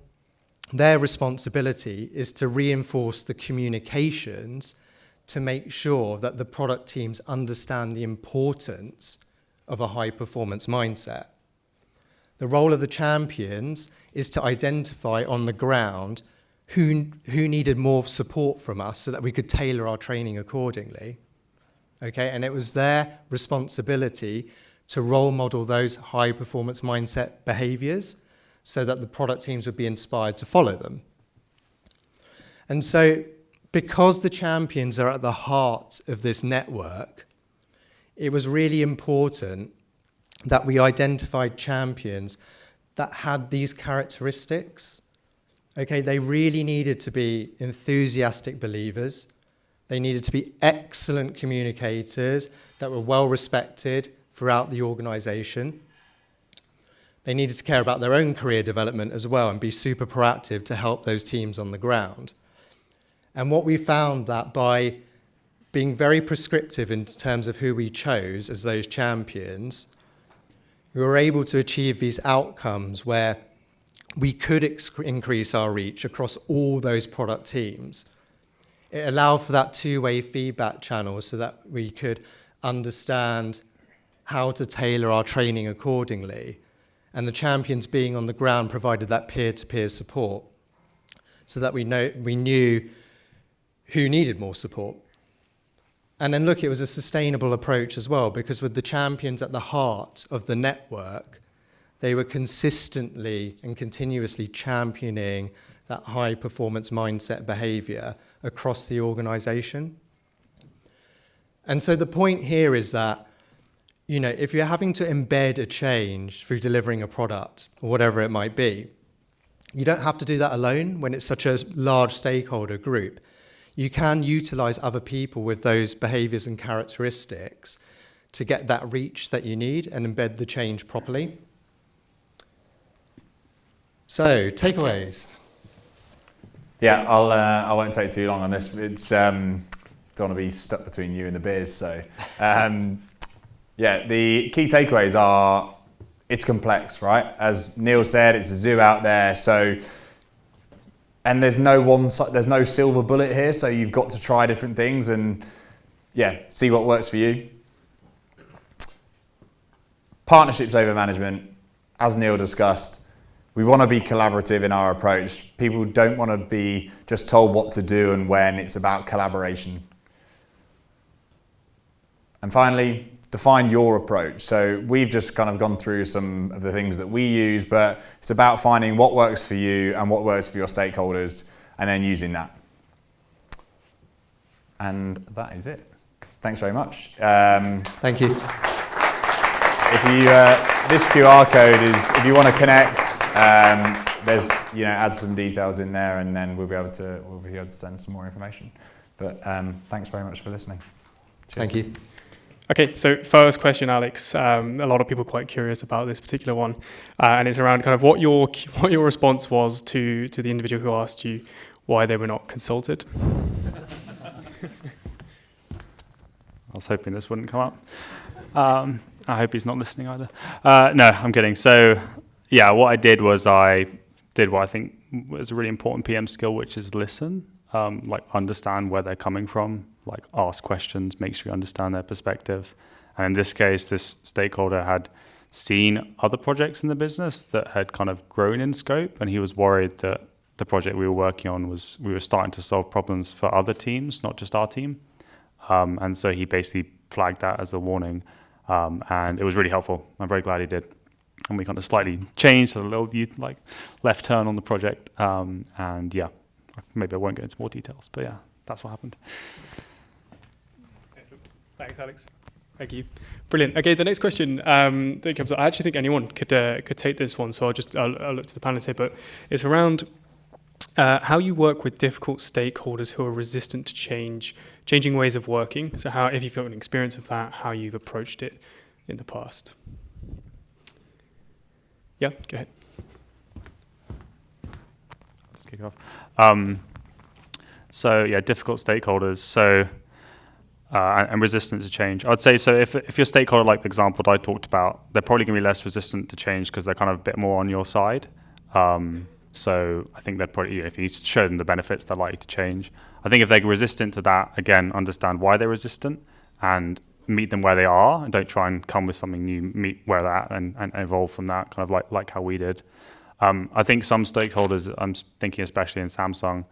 their responsibility is to reinforce the communications to make sure that the product teams understand the importance of a high-performance mindset. The role of the champions is to identify on the ground who needed more support from us so that we could tailor our training accordingly. Okay, and it was their responsibility to role model those high performance mindset behaviors so that the product teams would be inspired to follow them. And so, because the champions are at the heart of this network, it was really important that we identified champions that had these characteristics. Okay, they really needed to be enthusiastic believers. They needed to be excellent communicators that were well respected throughout the organization. They needed to care about their own career development as well and be super proactive to help those teams on the ground. And what we found that by being very prescriptive in terms of who we chose as those champions, we were able to achieve these outcomes where we could increase our reach across all those product teams. It allowed for that two-way feedback channel so that we could understand how to tailor our training accordingly. And the champions being on the ground provided that peer-to-peer support so that we knew who needed more support. And then look, it was a sustainable approach as well, because with the champions at the heart of the network, they were consistently and continuously championing that high performance mindset behavior across the organization. And so the point here is that, if you're having to embed a change through delivering a product or whatever it might be, you don't have to do that alone when it's such a large stakeholder group. You can utilize other people with those behaviors and characteristics to get that reach that you need and embed the change properly. So, takeaways. Yeah, I won't take too long on this. It's don't want to be stuck between you and the beers. So, the key takeaways are it's complex, right? As Neil said, it's a zoo out there. So, and there's no silver bullet here. So you've got to try different things and see what works for you. Partnerships over management, as Neil discussed. We want to be collaborative in our approach. People don't want to be just told what to do and when. It's about collaboration. And finally, define your approach. So we've just kind of gone through some of the things that we use, but it's about finding what works for you and what works for your stakeholders and then using that. And that is it. Thanks very much. Thank you. If you, this QR code is, if you want to connect, there's, add some details in there and then we'll be able to send some more information. But thanks very much for listening. Cheers. Thank you. Okay, so first question, Alex. A lot of people are quite curious about this particular one, and it's around kind of what your response was to the individual who asked you why they were not consulted. I was hoping this wouldn't come up. I hope he's not listening either. No, I'm kidding. So, what I did was I did what I think was a really important PM skill, which is listen, understand where they're coming from, ask questions, make sure you understand their perspective. And in this case, this stakeholder had seen other projects in the business that had kind of grown in scope, and he was worried that the project we were working on we were starting to solve problems for other teams, not just our team. And so he basically flagged that as a warning. And it was really helpful. I'm very glad he did. And we kind of slightly changed a little left turn on the project. Maybe I won't go into more details, but that's what happened. Excellent. Thanks, Alex. Thank you. Brilliant. Okay, the next question that comes up, I actually think anyone could take this one, so I'll look to the panelists here, but it's around how you work with difficult stakeholders who are resistant to changing ways of working. So how, if you've got an experience of that, how you've approached it in the past. Yeah, go ahead. Let's kick it off. Difficult stakeholders. So and resistant to change. I'd say so. If your stakeholder, like the example that I talked about, they're probably going to be less resistant to change because they're kind of a bit more on your side. So I think they'd probably, if you show them the benefits, they're likely to change. I think if they're resistant to that, again, understand why they're resistant and meet them where they are and don't try and come with something new. Meet where they're at and evolve from that, kind of like how we did. I think some stakeholders, I'm thinking especially in Samsung,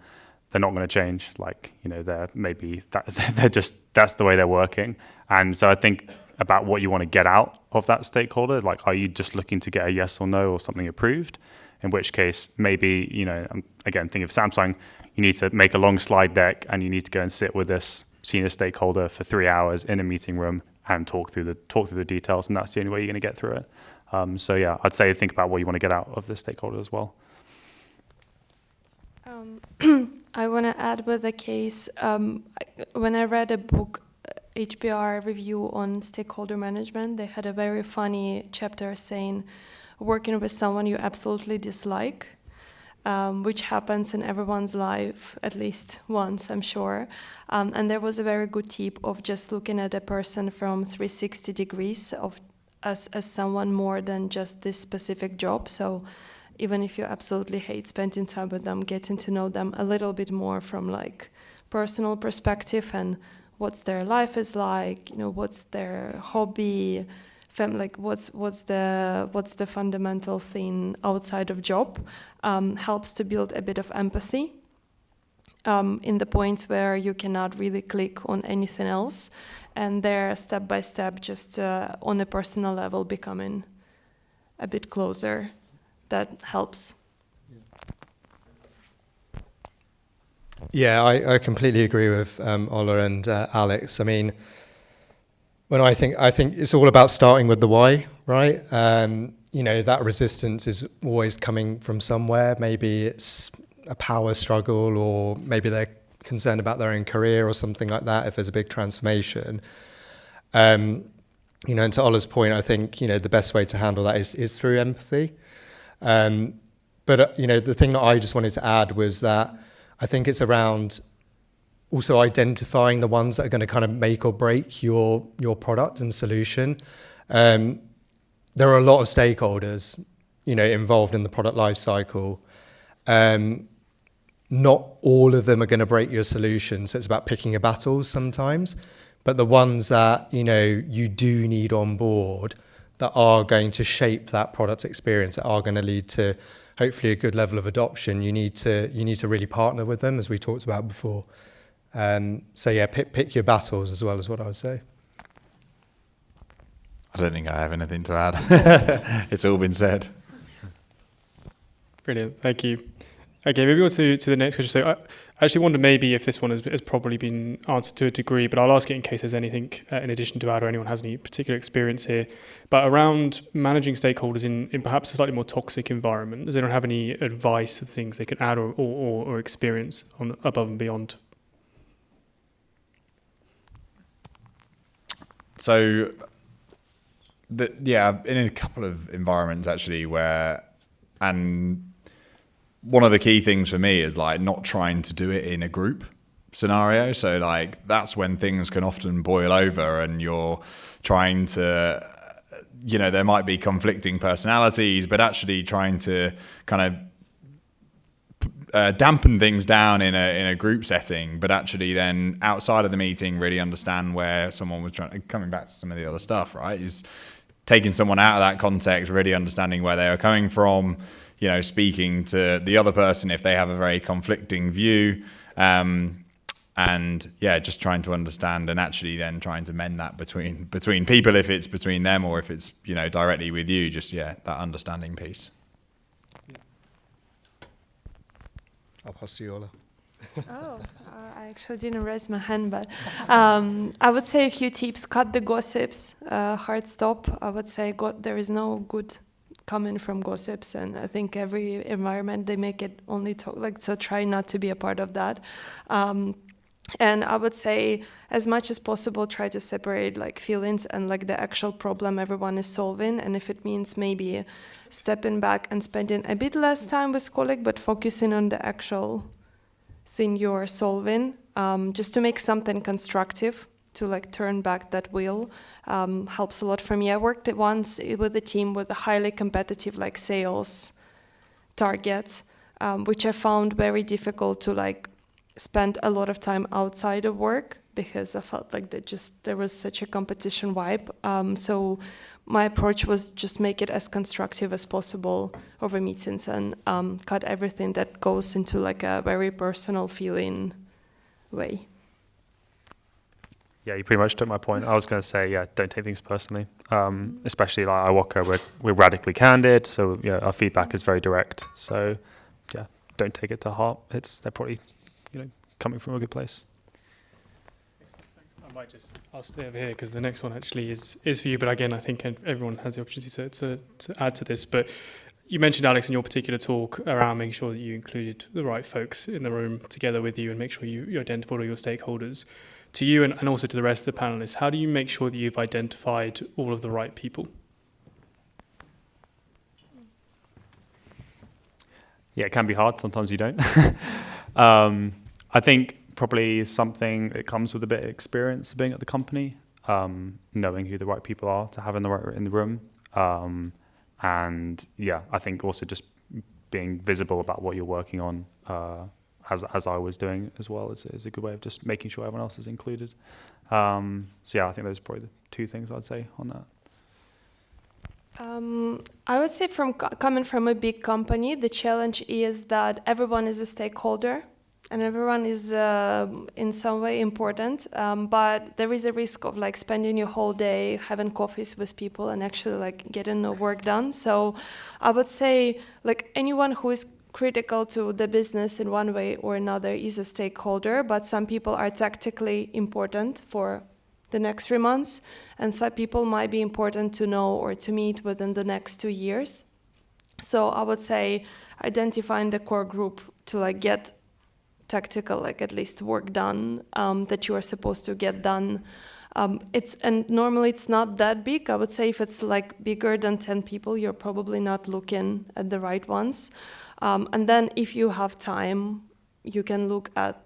they're not going to change. Like, you know, they're just, that's the way they're working. And so I think about what you want to get out of that stakeholder. Like, are you just looking to get a yes or no or something approved? In which case, maybe, you know, again, think of Samsung, you need to make a long slide deck and you need to go and sit with this senior stakeholder for 3 hours in a meeting room and talk through the details. And that's the only way you're going to get through it. So yeah, I'd say think about what you want to get out of the stakeholder as well. I want to add with a case, when I read a book, HBR review on stakeholder management, they had a very funny chapter saying, working with someone you absolutely dislike, which happens in everyone's life at least once, I'm sure. And there was a very good tip of just looking at a person from 360 degrees of as someone more than just this specific job. So even if you absolutely hate spending time with them, getting to know them a little bit more from like personal perspective and what's their life is like, you know, what's their hobby, like what's the fundamental thing outside of job, helps to build a bit of empathy in the points where you cannot really click on anything else, and they're step by step just on a personal level becoming a bit closer. That helps. Yeah, I completely agree with Ola and Alex. I mean, I think it's all about starting with the why, right? You know, that resistance is always coming from somewhere. Maybe it's a power struggle, or maybe they're concerned about their own career or something like that if there's a big transformation. You know, and to Ola's point, I think, you know, the best way to handle that is through empathy. But you know, the thing that I just wanted to add was that I think it's around also identifying the ones that are going to kind of make or break your product and solution. There are a lot of stakeholders, you know, involved in the product life cycle. Not all of them are going to break your solution, so it's about picking your battles sometimes. But the ones that, you know, you do need on board that are going to shape that product experience, that are going to lead to hopefully a good level of adoption, you need to really partner with them, as we talked about before. So yeah, pick your battles as well, is what I would say. I don't think I have anything to add. It's all been said. Brilliant, thank you. Okay, maybe on to the next question. So I actually wonder maybe if this one has probably been answered to a degree, but I'll ask it in case there's anything in addition to add or anyone has any particular experience here. But around managing stakeholders in perhaps a slightly more toxic environment, does anyone have any advice of things they could add or experience on above and beyond? So, in a couple of environments actually and one of the key things for me is like not trying to do it in a group scenario. So like that's when things can often boil over and you're trying to, you know, there might be conflicting personalities, but actually trying to kind of dampen things down in a group setting, but actually then outside of the meeting really understand where someone was coming back to some of the other stuff, right? Is taking someone out of that context, really understanding where they are coming from, you know, speaking to the other person if they have a very conflicting view, and yeah, just trying to understand and actually then trying to mend that between people, if it's between them or if it's, you know, directly with you, just, yeah, that understanding piece. I'll pass to you, Ola. I actually didn't raise my hand, but I would say a few tips. Cut the gossips, hard stop. I would say there is no good coming from gossips, and I think every environment they make it only talk, like, so try not to be a part of that. And I would say as much as possible try to separate like feelings and like the actual problem everyone is solving, and if it means maybe stepping back and spending a bit less time with colleague but focusing on the actual thing you're solving, just to make something constructive, to like turn back that wheel, helps a lot for me. I worked once with a team with a highly competitive like sales target, which I found very difficult to like spend a lot of time outside of work because I felt like there was such a competition vibe. So my approach was just make it as constructive as possible over meetings and cut everything that goes into like a very personal feeling way. Yeah, you pretty much took my point. I was going to say, don't take things personally. Especially like iwoca, we're radically candid, so our feedback is very direct. So yeah, don't take it to heart. They're probably coming from a good place. I'll stay over here because the next one actually is for you. But again, I think everyone has the opportunity to add to this. But you mentioned, Alex, in your particular talk around making sure that you included the right folks in the room together with you and make sure you identified all your stakeholders. To you and also to the rest of the panelists, how do you make sure that you've identified all of the right people? Yeah, it can be hard. Sometimes you don't. I think probably something that comes with a bit of experience of being at the company, knowing who the right people are to have in the room. And yeah, I think also just being visible about what you're working on, as I was doing as well, is a good way of just making sure everyone else is included. So yeah, I think those are probably the two things I'd say on that. I would say coming from a big company, the challenge is that everyone is a stakeholder and everyone is in some way important, but there is a risk of like spending your whole day having coffees with people and actually like getting the work done. So I would say like anyone who is critical to the business in one way or another is a stakeholder, but some people are tactically important for the next 3 months, and some people might be important to know or to meet within the next 2 years. So I would say identifying the core group to like get tactical, like at least work done that you are supposed to get done. And normally it's not that big. I would say if it's like bigger than 10 people, you're probably not looking at the right ones. And then if you have time, you can look at,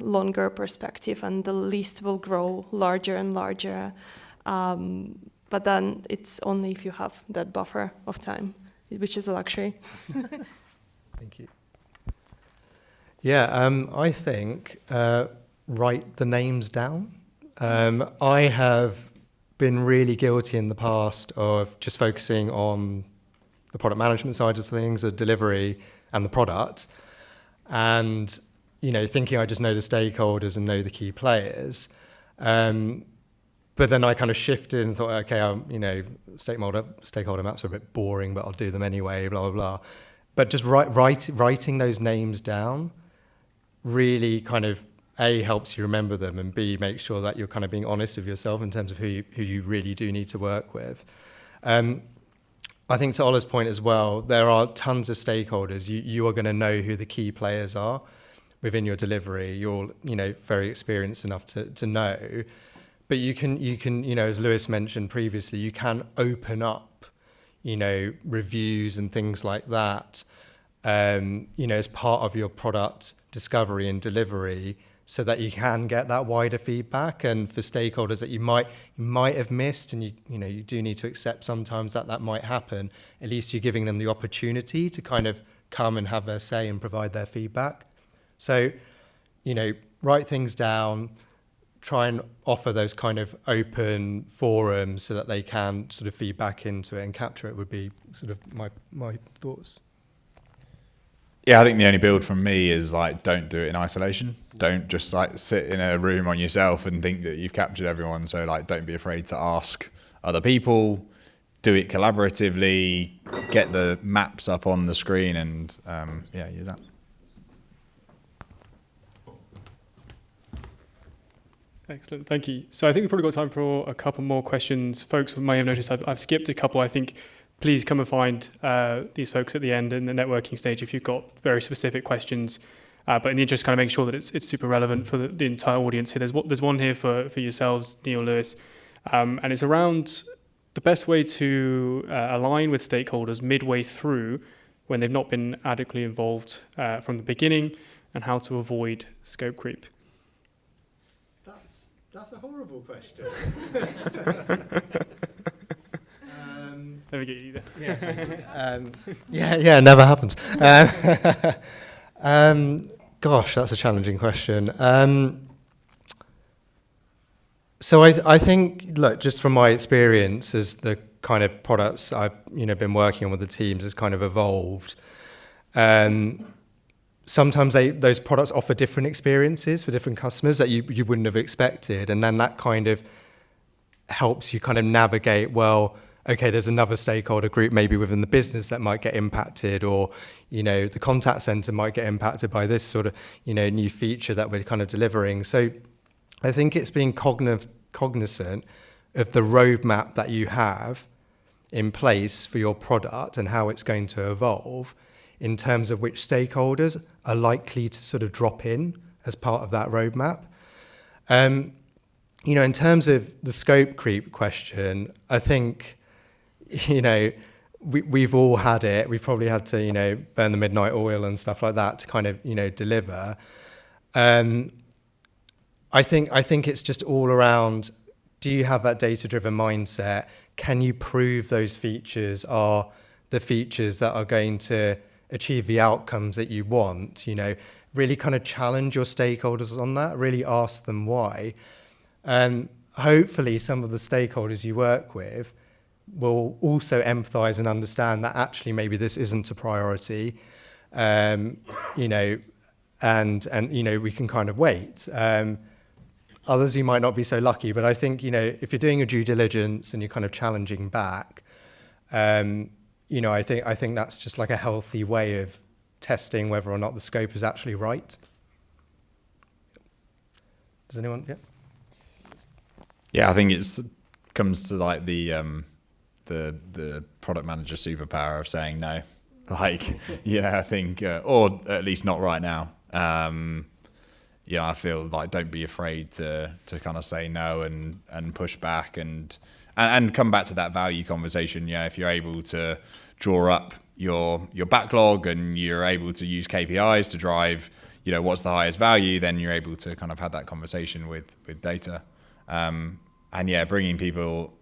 longer perspective, and the list will grow larger and larger. But then it's only if you have that buffer of time, which is a luxury. Thank you. Yeah, I think write the names down. I have been really guilty in the past of just focusing on the product management side of things, the delivery and the product, and thinking I just know the stakeholders and know the key players. But then I kind of shifted and thought, okay, stakeholder maps are a bit boring, but I'll do them anyway, blah, blah, blah. But just writing those names down really kind of, A, helps you remember them, and B, make sure that you're kind of being honest with yourself in terms of who you really do need to work with. I think to Ola's point as well, there are tons of stakeholders. You are going to know who the key players are within your delivery. You're very experienced enough to know. But you can as Lewis mentioned previously, you can open up reviews and things like that as part of your product discovery and delivery, so that you can get that wider feedback. And for stakeholders that you might have missed, and you do need to accept sometimes that might happen, at least you're giving them the opportunity to kind of come and have their say and provide their feedback. So, write things down, try and offer those kind of open forums so that they can sort of feed back into it and capture it, would be sort of my thoughts. Yeah, I think the only build from me is like, don't do it in isolation. Don't just like sit in a room on yourself and think that you've captured everyone. So like, don't be afraid to ask other people, do it collaboratively, get the maps up on the screen, and use that. Excellent, thank you. So I think we've probably got time for a couple more questions. Folks may have noticed I've skipped a couple. I think please come and find these folks at the end in the networking stage if you've got very specific questions. But in the interest, kind of make sure that it's super relevant for the entire audience here. There's one here for yourselves, Neil, Lewis, and it's around the best way to align with stakeholders midway through when they've not been adequately involved from the beginning, and how to avoid scope creep. That's a horrible question. Never get you there. Yeah, never happens. Gosh, that's a challenging question. So I think, look, just from my experience as the kind of products I've been working on with the teams has kind of evolved. Sometimes those products offer different experiences for different customers that you wouldn't have expected, and then that kind of helps you kind of navigate, well, okay, there's another stakeholder group maybe within the business that might get impacted, or the contact center might get impacted by this sort of new feature that we're kind of delivering. So I think it's being cognizant of the roadmap that you have in place for your product and how it's going to evolve in terms of which stakeholders are likely to sort of drop in as part of that roadmap. In terms of the scope creep question, I think, we've all had it. We've probably had to, burn the midnight oil and stuff like that to kind of, deliver. I think it's just all around, do you have that data-driven mindset? Can you prove those features are the features that are going to achieve the outcomes that you want? Really kind of challenge your stakeholders on that, really ask them why. And hopefully some of the stakeholders you work with will also empathize and understand that actually maybe this isn't a priority, and we can kind of wait. Others you might not be so lucky, but I think, if you're doing your due diligence and you're kind of challenging back, I think that's just like a healthy way of testing whether or not the scope is actually right. Does anyone? Yeah. Yeah, I think comes to like the product manager superpower of saying no. Like, I think, or at least not right now. I feel like don't be afraid to kind of say no and push back and come back to that value conversation. If you're able to draw up your backlog and you're able to use KPIs to drive, what's the highest value, then you're able to kind of have that conversation with data. Bringing people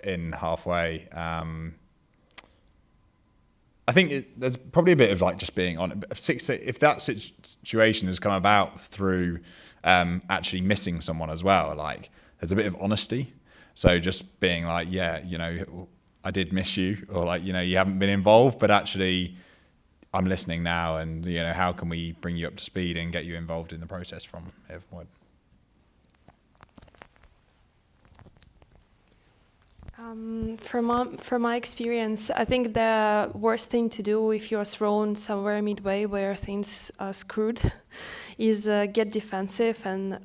in halfway. I think there's probably a bit of like just being on. If that situation has come about through actually missing someone as well, like there's a bit of honesty. So just being like, I did miss you, or like, you haven't been involved, but actually I'm listening now, and how can we bring you up to speed and get you involved in the process from here forward? From my experience, I think the worst thing to do if you're thrown somewhere midway where things are screwed is get defensive and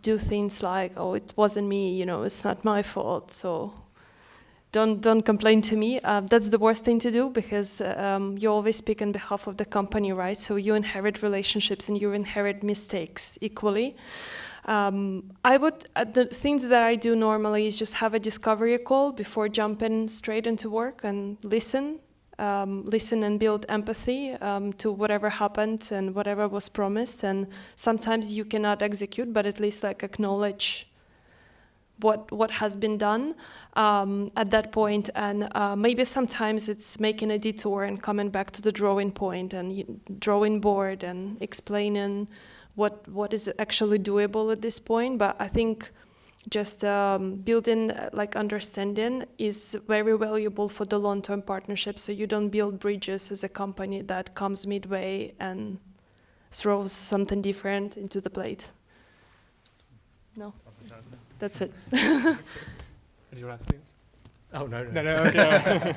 do things like, oh, it wasn't me, it's not my fault, so don't complain to me. That's the worst thing to do, because you always speak on behalf of the company, right? So you inherit relationships and you inherit mistakes equally. The things that I do normally is just have a discovery call before jumping straight into work and listen and build empathy to whatever happened and whatever was promised. And sometimes you cannot execute, but at least like acknowledge what has been done at that point. And maybe sometimes it's making a detour and coming back to the drawing point and drawing board and explaining what is actually doable at this point. But I think just building understanding is very valuable for the long-term partnership, so you don't build bridges as a company that comes midway and throws something different into the plate. No, that's it. Did you want to add things? Oh, no. Okay.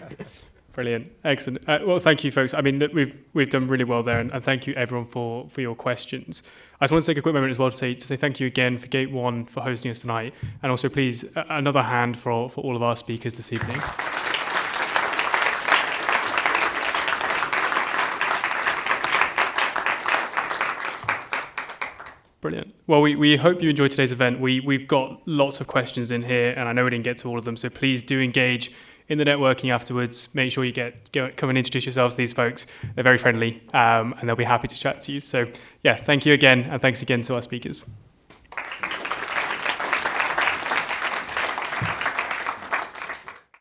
Brilliant, excellent. Well, thank you, folks. I mean, we've done really well there, and thank you everyone for your questions. I just want to take a quick moment as well to say thank you again for Gate 1 for hosting us tonight, and also please another hand for all of our speakers this evening. Brilliant. Well, we hope you enjoyed today's event. We've got lots of questions in here, and I know we didn't get to all of them, so please do engage in the networking afterwards. Make sure you come and introduce yourselves to these folks. They're very friendly, and they'll be happy to chat to you. So yeah, thank you again, and thanks again to our speakers.